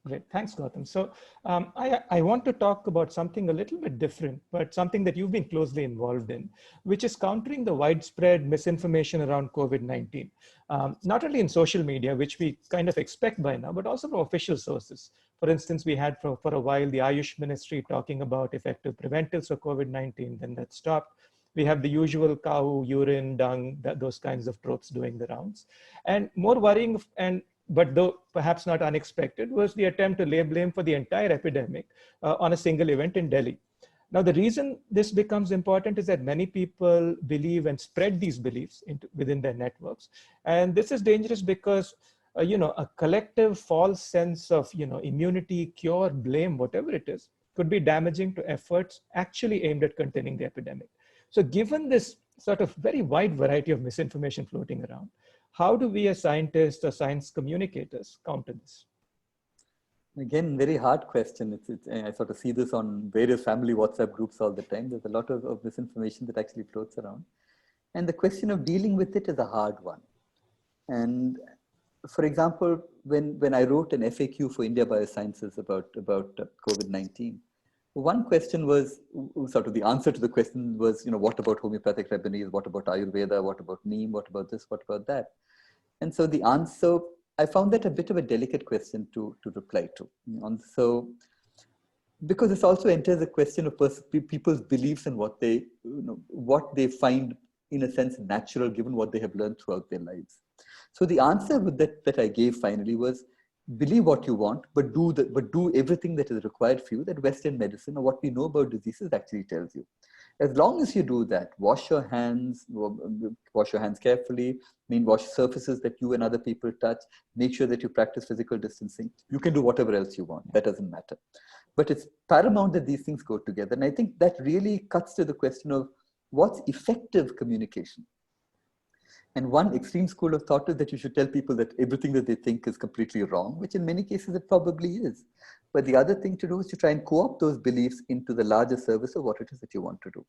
Great, thanks, Gautam. So I want to talk about something a little bit different, but something that you've been closely involved in, which is countering the widespread misinformation around COVID-19, not only in social media, which we kind of expect by now, but also from official sources. For instance, we had for a while the Ayush Ministry talking about effective preventives for COVID-19, then that stopped. We have the usual cow, urine, dung, those kinds of tropes doing the rounds. And more worrying, but though perhaps not unexpected, was the attempt to lay blame for the entire epidemic on a single event in Delhi. Now, the reason this becomes important is that many people believe and spread these beliefs within their networks. And this is dangerous because, a collective false sense of, immunity, cure, blame, whatever it is, could be damaging to efforts actually aimed at containing the epidemic. So given this sort of very wide variety of misinformation floating around, how do we as scientists or science communicators counter this? Again, very hard question. I sort of see this on various family WhatsApp groups all the time. There's a lot of misinformation that actually floats around. And the question of dealing with it is a hard one. And for example, when I wrote an FAQ for India Biosciences about COVID-19, one question was, sort of the answer to the question was, what about homeopathic remedies? What about Ayurveda? What about Neem? What about this? What about that? And so the answer, I found that a bit of a delicate question to reply to. So, because this also enters a question of people's beliefs and what they find, in a sense, natural, given what they have learned throughout their lives. So the answer that I gave finally was, believe what you want, but do everything that is required for you that Western medicine or what we know about diseases actually tells you. As long as you do that, wash your hands carefully, wash surfaces that you and other people touch, make sure that you practice physical distancing. You can do whatever else you want, that doesn't matter. But it's paramount that these things go together. And I think that really cuts to the question of what's effective communication. And one extreme school of thought is that you should tell people that everything that they think is completely wrong, which in many cases it probably is. But the other thing to do is to try and co-opt those beliefs into the larger service of what it is that you want to do.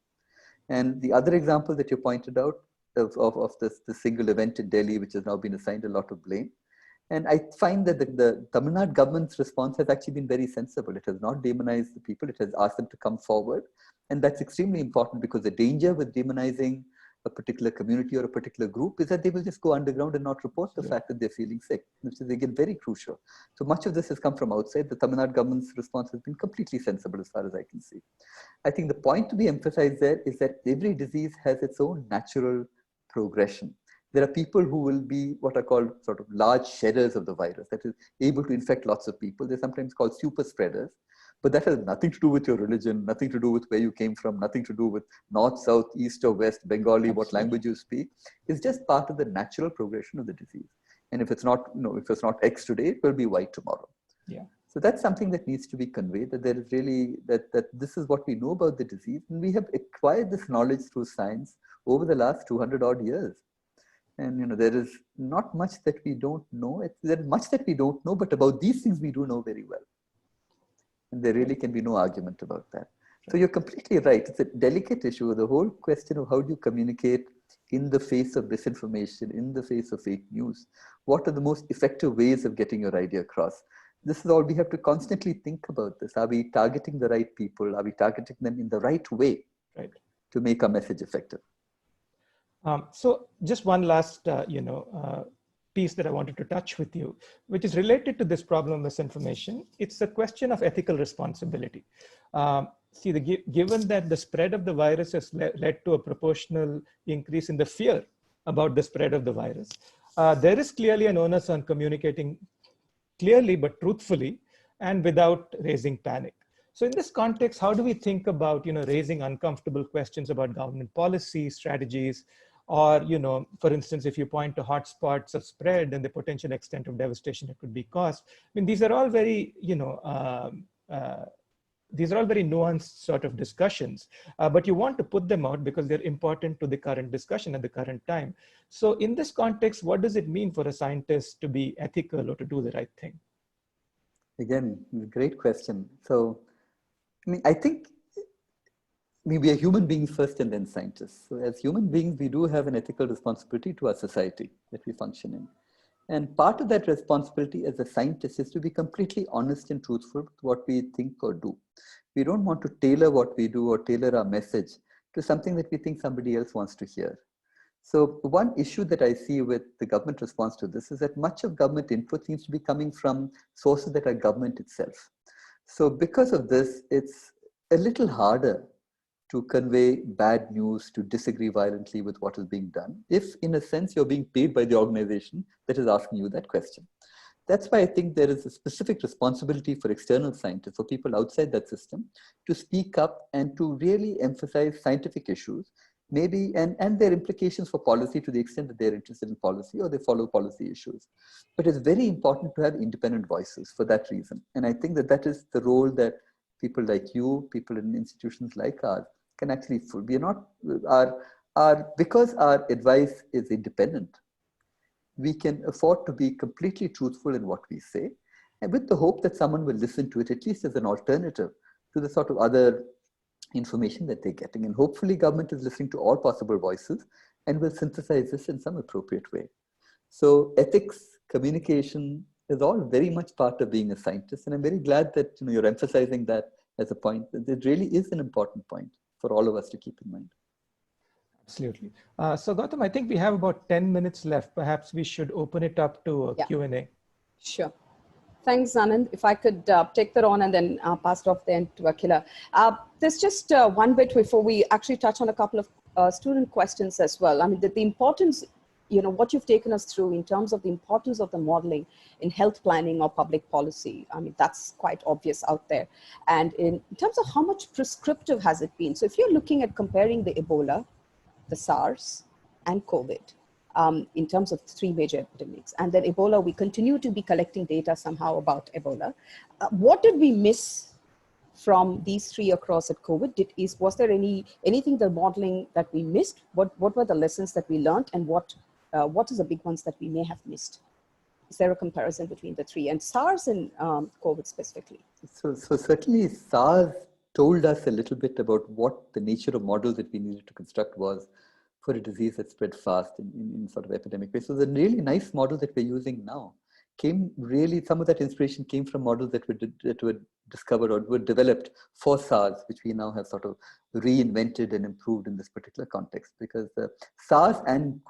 And the other example that you pointed out of the single event in Delhi, which has now been assigned a lot of blame. And I find that the Tamil Nadu government's response has actually been very sensible. It has not demonized the people. It has asked them to come forward. And that's extremely important, because the danger with demonizing a particular community or a particular group is that they will just go underground and not report the fact that they're feeling sick, which is again very crucial. So much of this has come from outside. The Tamil Nadu government's response has been completely sensible as far as I can see. I think the point to be emphasized there is that every disease has its own natural progression. There are people who will be what are called sort of large shedders of the virus, that is able to infect lots of people. They're sometimes called super spreaders, but that has nothing to do with your religion, nothing to do with where you came from, nothing to do with north, south, east or west, Bengali, what language you speak. It's just part of the natural progression of the disease. And if it's not, if it's not X today, it will be Y tomorrow. Yeah. So that's something that needs to be conveyed, that there is really, that this is what we know about the disease. And we have acquired this knowledge through science over the last 200 odd years. And there is not much that we don't know. There's much that we don't know, but about these things we do know very well. And there really can be no argument about that. So you're completely right. It's a delicate issue. The whole question of how do you communicate in the face of disinformation, in the face of fake news? What are the most effective ways of getting your idea across? This is all we have to constantly think about this. Are we targeting the right people? Are we targeting them in the right way to make our message effective? So just one last, piece that I wanted to touch with you, which is related to this problem of misinformation. It's a question of ethical responsibility. Given that the spread of the virus has led to a proportional increase in the fear about the spread of the virus, there is clearly an onus on communicating clearly but truthfully and without raising panic. So in this context, how do we think about raising uncomfortable questions about government policy, strategies, or for instance, if you point to hotspots of spread and the potential extent of devastation it could be caused? I mean, these are all very nuanced sort of discussions, but you want to put them out because they're important to the current discussion at the current time. So in this context, what does it mean for a scientist to be ethical or to do the right thing? Again, great question. So, I think we are human beings first and then scientists. So as human beings, we do have an ethical responsibility to our society that we function in. And part of that responsibility as a scientist is to be completely honest and truthful with what we think or do. We don't want to tailor what we do or tailor our message to something that we think somebody else wants to hear. So one issue that I see with the government response to this is that much of government input seems to be coming from sources that are government itself. So because of this, it's a little harder to convey bad news, to disagree violently with what is being done, if in a sense you're being paid by the organization that is asking you that question. That's why I think there is a specific responsibility for external scientists, for people outside that system, to speak up and to really emphasize scientific issues, maybe, and their implications for policy to the extent that they're interested in policy or they follow policy issues. But it's very important to have independent voices for that reason. And I think that that is the role that people like you, people in institutions like ours, can actually fulfill. We are not, because our advice is independent, we can afford to be completely truthful in what we say, and with the hope that someone will listen to it, at least as an alternative to the sort of other information that they're getting. And hopefully government is listening to all possible voices and will synthesize this in some appropriate way. So ethics, communication is all very much part of being a scientist. And I'm very glad that you're emphasizing that as a point. It really is an important point for all of us to keep in mind. Absolutely. So Gautam, I think we have about 10 minutes left. Perhaps we should open it up to a Q&A. Sure. Thanks, Anand. If I could take that on and then pass it off then to Akhila. There's just one bit before we actually touch on a couple of student questions as well. I mean, the importance, what you've taken us through in terms of the importance of the modeling in health planning or public policy. I mean, that's quite obvious out there. And in terms of how much prescriptive has it been? So if you're looking at comparing the Ebola, the SARS, and COVID, in terms of three major epidemics. And then Ebola, we continue to be collecting data somehow about Ebola. What did we miss from these three across at COVID? Was there anything the modeling that we missed? What were the lessons that we learned, and what is the big ones that we may have missed? Is there a comparison between the three, and SARS and COVID specifically? So certainly SARS told us a little bit about what the nature of models that we needed to construct was for a disease that spread fast in sort of epidemic ways. So the really nice model that we're using now some of that inspiration came from models that were discovered or were developed for SARS, which we now have sort of reinvented and improved in this particular context, because SARS and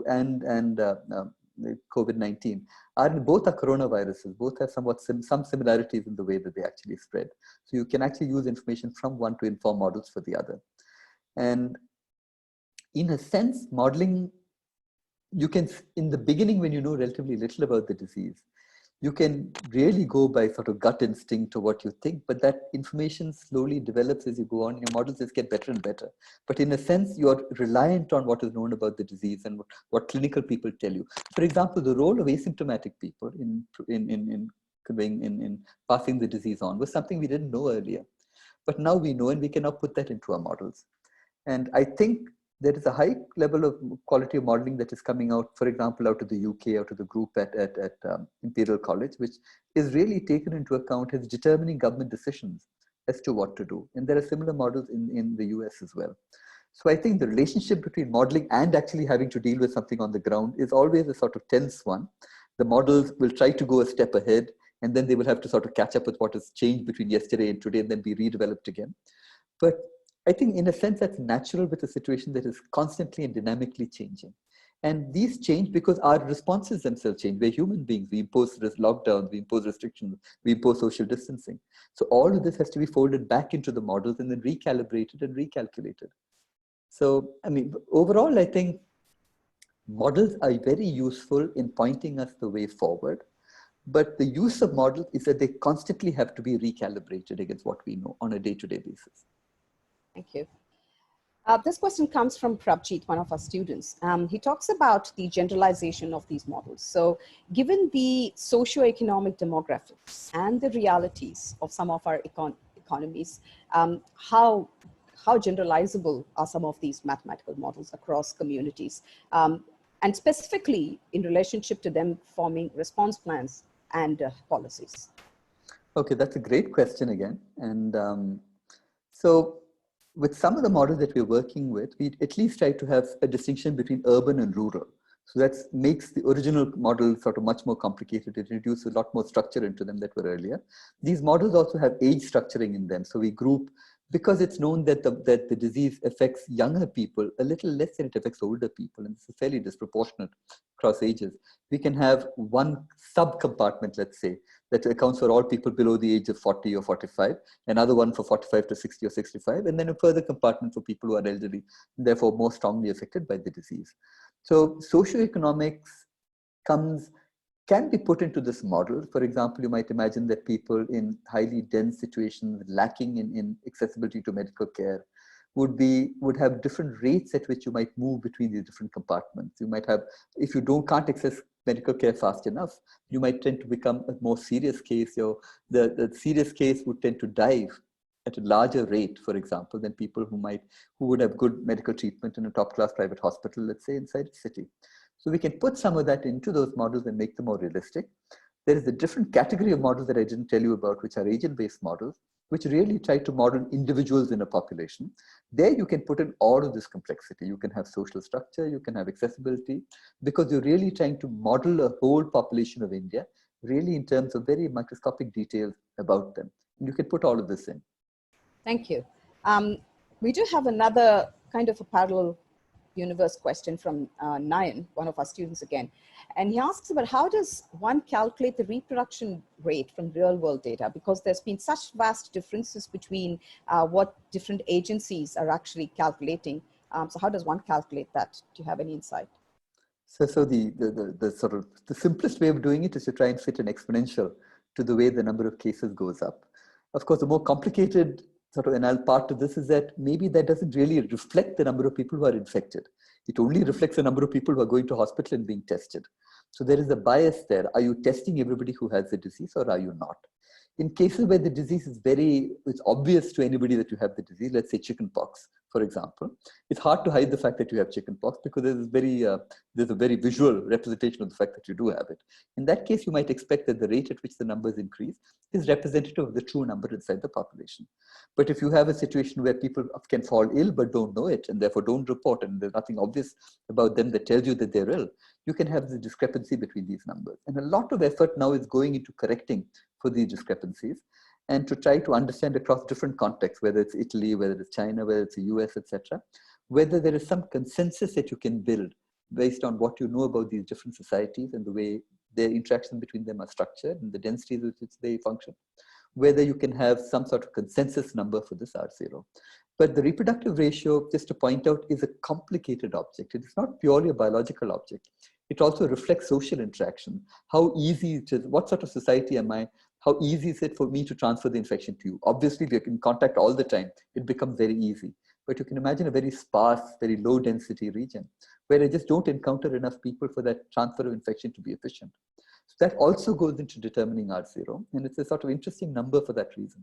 COVID-19 both are coronaviruses, both have some similarities in the way that they actually spread. So you can actually use information from one to inform models for the other. And in a sense, modeling you can, in the beginning, when you know relatively little about the disease, you can really go by sort of gut instinct to what you think, but that information slowly develops as you go on. Your models just get better and better. But in a sense, you're reliant on what is known about the disease and what clinical people tell you. For example, the role of asymptomatic people in conveying, in passing the disease on was something we didn't know earlier. But now we know, and we can now put that into our models. And I think there is a high level of quality of modeling that is coming out, for example, out of the UK, out of the group at Imperial College, which is really taken into account as determining government decisions as to what to do. And there are similar models in the US as well. So I think the relationship between modeling and actually having to deal with something on the ground is always a sort of tense one. The models will try to go a step ahead, and then they will have to sort of catch up with what has changed between yesterday and today, and then be redeveloped again. But I think in a sense that's natural with a situation that is constantly and dynamically changing. And these change because our responses themselves change. We're human beings. We impose lockdowns, we impose restrictions, we impose social distancing. So all of this has to be folded back into the models and then recalibrated and recalculated. So, I mean, overall, I think models are very useful in pointing us the way forward. But the use of models is that they constantly have to be recalibrated against what we know on a day-to-day basis. Thank you. This question comes from Prabjeet, one of our students. He talks about the generalization of these models. So given the socioeconomic demographics and the realities of some of our economies, how generalizable are some of these mathematical models across communities? And specifically in relationship to them forming response plans and policies? Okay, that's a great question again. And so with some of the models that we're working with, we at least try to have a distinction between urban and rural. So that makes the original model sort of much more complicated. It introduces a lot more structure into them that were earlier. These models also have age structuring in them. So we group, because it's known that the disease affects younger people a little less than it affects older people, and it's fairly disproportionate across ages. We can have one sub-compartment, let's say, that accounts for all people below the age of 40 or 45, another one for 45 to 60 or 65, and then a further compartment for people who are elderly, and therefore more strongly affected by the disease. So socioeconomics can be put into this model. For example, you might imagine that people in highly dense situations, lacking in accessibility to medical care, would have different rates at which you might move between these different compartments. You might have, if you can't access medical care fast enough, you might tend to become a more serious case. The serious case would tend to die at a larger rate, for example, than people who would have good medical treatment in a top-class private hospital, let's say, inside a city. So we can put some of that into those models and make them more realistic. There is a different category of models that I didn't tell you about, which are agent-based models, which really try to model individuals in a population. There you can put in all of this complexity. You can have social structure, you can have accessibility, because you're really trying to model a whole population of India, really in terms of very microscopic details about them. And you can put all of this in. Thank you. We do have another kind of a parallel universe question from Nayan, one of our students again. And he asks about how does one calculate the reproduction rate from real world data? Because there's been such vast differences between what different agencies are actually calculating. So how does one calculate that? Do you have any insight? So the simplest way of doing it is to try and fit an exponential to the way the number of cases goes up. Of course, the more complicated sort of another part of this is that maybe that doesn't really reflect the number of people who are infected. It only reflects the number of people who are going to hospital and being tested. So there is a bias there. Are you testing everybody who has the disease, or are you not? In cases where the disease is it's obvious to anybody that you have the disease, let's say chickenpox, for example, it's hard to hide the fact that you have chickenpox because there's a very visual representation of the fact that you do have it. In that case, you might expect that the rate at which the numbers increase is representative of the true number inside the population. But if you have a situation where people can fall ill but don't know it and therefore don't report, and there's nothing obvious about them that tells you that they're ill, you can have the discrepancy between these numbers. And a lot of effort now is going into correcting for these discrepancies and to try to understand across different contexts, whether it's Italy, whether it's China, whether it's the US, etc., whether there is some consensus that you can build based on what you know about these different societies and the way their interactions between them are structured and the densities with which they function, whether you can have some sort of consensus number for this R0. But the reproductive ratio, just to point out, is a complicated object. It is not purely a biological object. It also reflects social interaction. How easy it is, what sort of society am I? How easy is it for me to transfer the infection to you? Obviously, we are in contact all the time. It becomes very easy. But you can imagine a very sparse, very low density region where I just don't encounter enough people for that transfer of infection to be efficient. So that also goes into determining R0. And it's a sort of interesting number for that reason.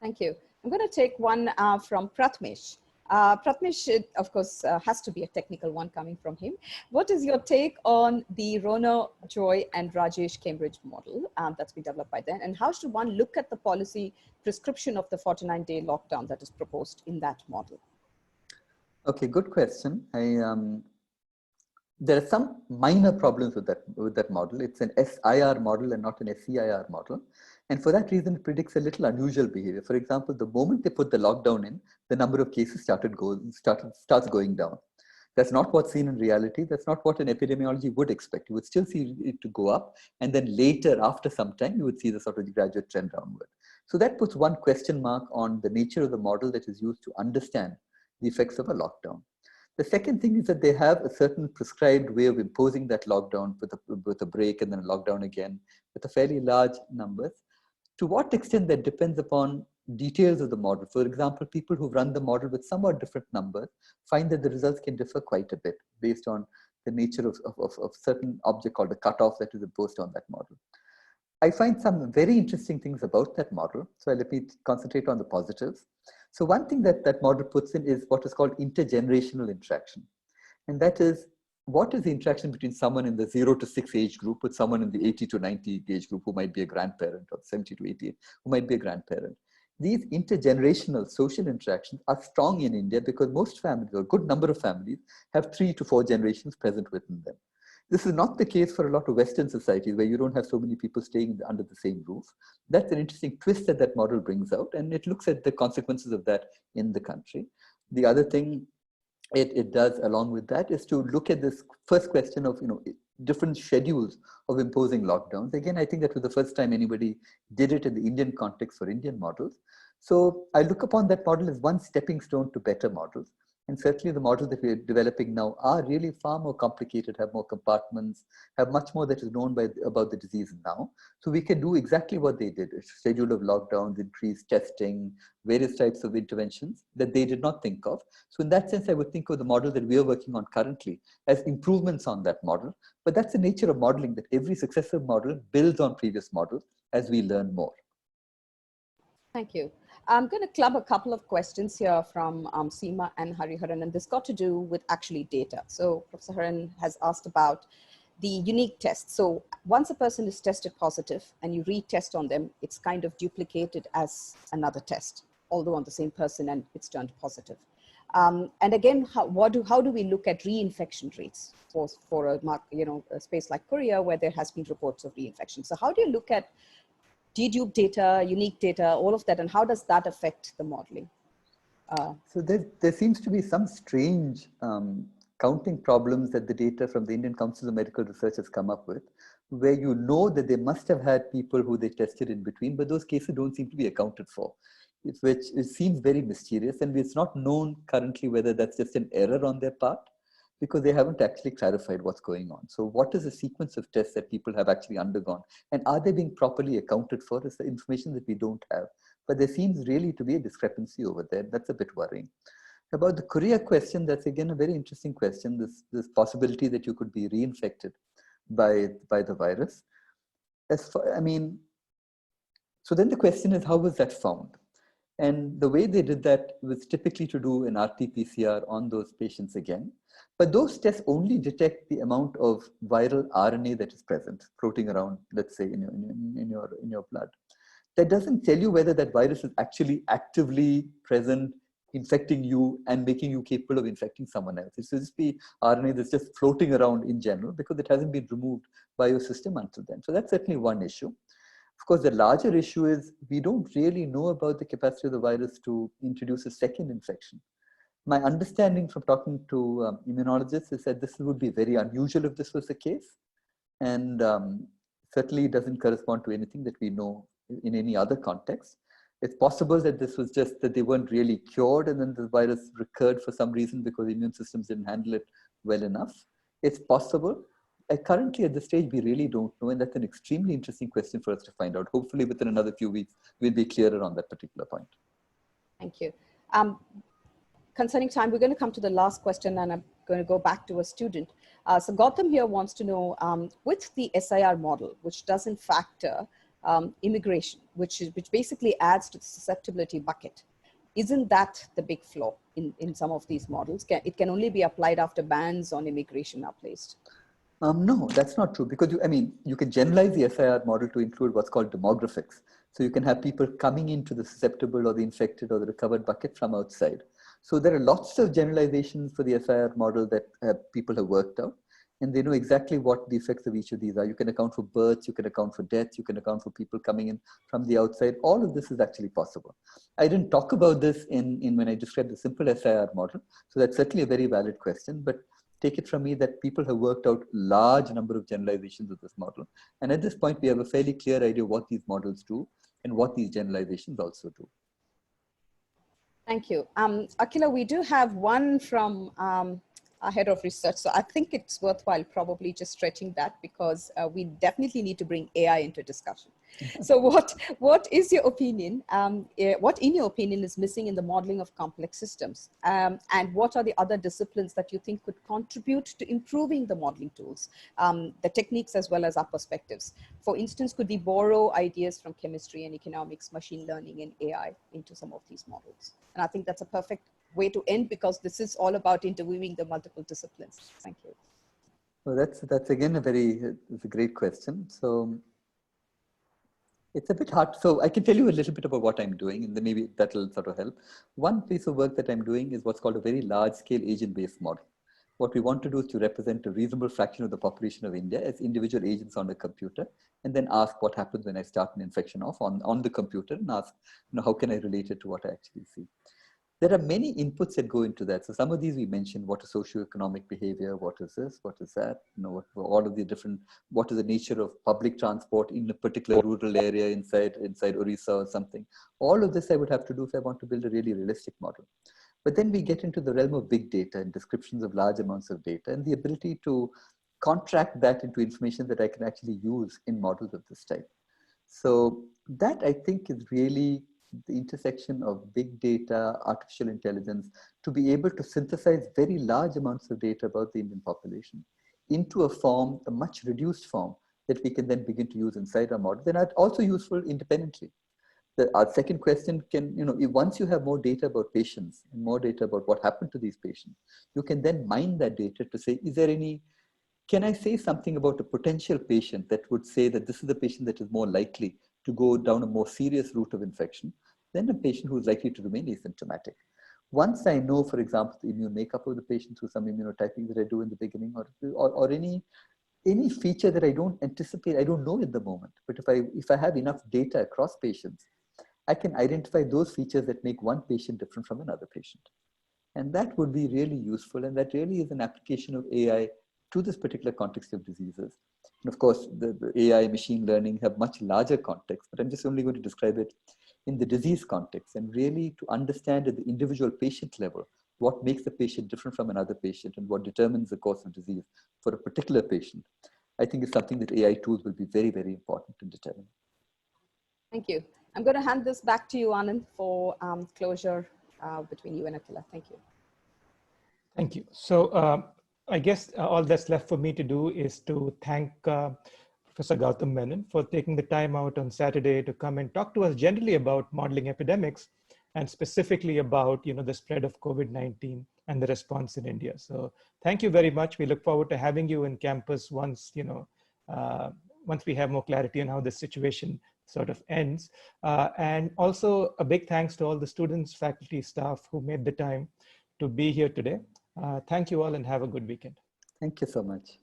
Thank you. I'm going to take one from Pratmesh. Pratmesh, of course, has to be a technical one coming from him. What is your take on the Rona, Joy, and Rajesh Cambridge model that's been developed by them? And how should one look at the policy prescription of the 49-day lockdown that is proposed in that model? Okay, good question. There are some minor problems with that model. It's an SIR model and not an SCIR model. And for that reason, it predicts a little unusual behavior. For example, the moment they put the lockdown in, the number of cases starts going down. That's not what's seen in reality. That's not what an epidemiology would expect. You would still see it to go up. And then later, after some time, you would see the sort of gradual trend downward. So that puts one question mark on the nature of the model that is used to understand the effects of a lockdown. The second thing is that they have a certain prescribed way of imposing that lockdown with a break and then a lockdown again with a fairly large numbers. To what extent that depends upon details of the model. For example, people who run the model with somewhat different numbers find that the results can differ quite a bit based on the nature of certain object called a cutoff that is imposed on that model. I find some very interesting things about that model. So let me concentrate on the positives. So one thing that that model puts in is what is called intergenerational interaction. And that is, what is the interaction between someone in the 0 to 6 age group with someone in the 80 to 90 age group who might be a grandparent, or 70 to 80 who might be a grandparent. These intergenerational social interactions are strong in India because most families, or a good number of families, have 3 to 4 generations present within them. This is not the case for a lot of Western societies where you don't have so many people staying under the same roof. That's an interesting twist that that model brings out, and it looks at the consequences of that in the country. The other thing it does along with that is to look at this first question of, different schedules of imposing lockdowns. Again, I think that was the first time anybody did it in the Indian context for Indian models. So I look upon that model as one stepping stone to better models. And certainly the models that we're developing now are really far more complicated, have more compartments, have much more that is known about the disease now. So we can do exactly what they did, a schedule of lockdowns, increased testing, various types of interventions that they did not think of. So in that sense, I would think of the model that we are working on currently as improvements on that model. But that's the nature of modeling, that every successive model builds on previous models as we learn more. Thank you. I'm going to club a couple of questions here from Seema and Hariharan, and this got to do with actually data. So Professor Haran has asked about the unique tests. So once a person is tested positive and you retest on them, it's kind of duplicated as another test, although on the same person, and it's turned positive. And again, how do we look at reinfection rates for a space like Korea where there has been reports of reinfection? So how do you look at dedupe data, unique data, all of that, and how does that affect the modeling? So there seems to be some strange counting problems that the data from the Indian Council of Medical Research has come up with, where you know that they must have had people who they tested in between, but those cases don't seem to be accounted for, which it seems very mysterious, and it's not known currently whether that's just an error on their part, because they haven't actually clarified what's going on. So what is the sequence of tests that people have actually undergone? And are they being properly accounted for? Is the information that we don't have. But there seems really to be a discrepancy over there. That's a bit worrying. About the Korea question, that's again a very interesting question, this possibility that you could be reinfected by the virus. So then the question is, how was that found? And the way they did that was typically to do an RT-PCR on those patients again. But those tests only detect the amount of viral RNA that is present, floating around, let's say, in your blood. That doesn't tell you whether that virus is actually actively present, infecting you and making you capable of infecting someone else. It's just the RNA that's just floating around in general because it hasn't been removed by your system until then. So that's certainly one issue. Of course, the larger issue is we don't really know about the capacity of the virus to introduce a second infection. My understanding from talking to immunologists is that this would be very unusual if this was the case. And certainly doesn't correspond to anything that we know in any other context. It's possible that this was just that they weren't really cured and then the virus recurred for some reason because the immune systems didn't handle it well enough. It's possible. Currently at this stage, we really don't know. And that's an extremely interesting question for us to find out. Hopefully within another few weeks, we'll be clearer on that particular point. Thank you. Concerning time, we're going to come to the last question and I'm going to go back to a student. So Gautam here wants to know, with the SIR model, which doesn't factor immigration, which basically adds to the susceptibility bucket, isn't that the big flaw in some of these models? It can only be applied after bans on immigration are placed. No, that's not true because you can generalize the SIR model to include what's called demographics. So you can have people coming into the susceptible or the infected or the recovered bucket from outside. So there are lots of generalizations for the SIR model that people have worked out, and they know exactly what the effects of each of these are. You can account for births, you can account for deaths, you can account for people coming in from the outside. All of this is actually possible. I didn't talk about this in when I described the simple SIR model. So that's certainly a very valid question, but take it from me that people have worked out large number of generalizations of this model. And at this point, we have a fairly clear idea of what these models do and what these generalizations also do. Thank you. Akila, we do have one from our head of research. So I think it's worthwhile probably just stretching that because we definitely need to bring AI into discussion. So what is your opinion? What in your opinion is missing in the modeling of complex systems? And what are the other disciplines that you think could contribute to improving the modeling tools, the techniques as well as our perspectives? For instance, could we borrow ideas from chemistry and economics, machine learning and AI into some of these models? And I think that's a perfect way to end because this is all about interweaving the multiple disciplines. Thank you. Well, that's again it's a great question. So it's a bit hard. So I can tell you a little bit about what I'm doing and then maybe that'll sort of help. One piece of work that I'm doing is what's called a very large scale agent-based model. What we want to do is to represent a reasonable fraction of the population of India as individual agents on the computer and then ask what happens when I start an infection off on the computer and ask, how can I relate it to what I actually see? There are many inputs that go into that. So some of these we mentioned, what is socioeconomic behavior, what is this, what is that, all of the different, what is the nature of public transport in a particular rural area inside Orissa or something. All of this I would have to do if I want to build a really realistic model. But then we get into the realm of big data and descriptions of large amounts of data and the ability to contract that into information that I can actually use in models of this type. So that I think is really the intersection of big data, artificial intelligence, to be able to synthesize very large amounts of data about the Indian population into a much reduced form that we can then begin to use inside our model. Then are also useful independently. Our second question once you have more data about patients and more data about what happened to these patients, you can then mine that data to say, can I say something about a potential patient that would say that this is the patient that is more likely to go down a more serious route of infection than a patient who is likely to remain asymptomatic. Once I know, for example, the immune makeup of the patient through some immunotyping that I do in the beginning or any feature that I don't anticipate, I don't know at the moment, but if I have enough data across patients, I can identify those features that make one patient different from another patient. And that would be really useful. And that really is an application of AI to this particular context of diseases. And of course, the AI machine learning have much larger context, but I'm just only going to describe it in the disease context and really to understand at the individual patient level, what makes the patient different from another patient and what determines the course of disease for a particular patient. I think is something that AI tools will be very, very important to determine. Thank you. I'm going to hand this back to you, Anand, for closure between you and Akila. Thank you. Thank you. So I guess all that's left for me to do is to thank Professor Gautam Menon for taking the time out on Saturday to come and talk to us generally about modeling epidemics and specifically about the spread of COVID-19 and the response in India. So thank you very much. We look forward to having you in campus once once we have more clarity on how this situation sort of ends. And also a big thanks to all the students, faculty, staff who made the time to be here today. Thank you all and have a good weekend. Thank you so much.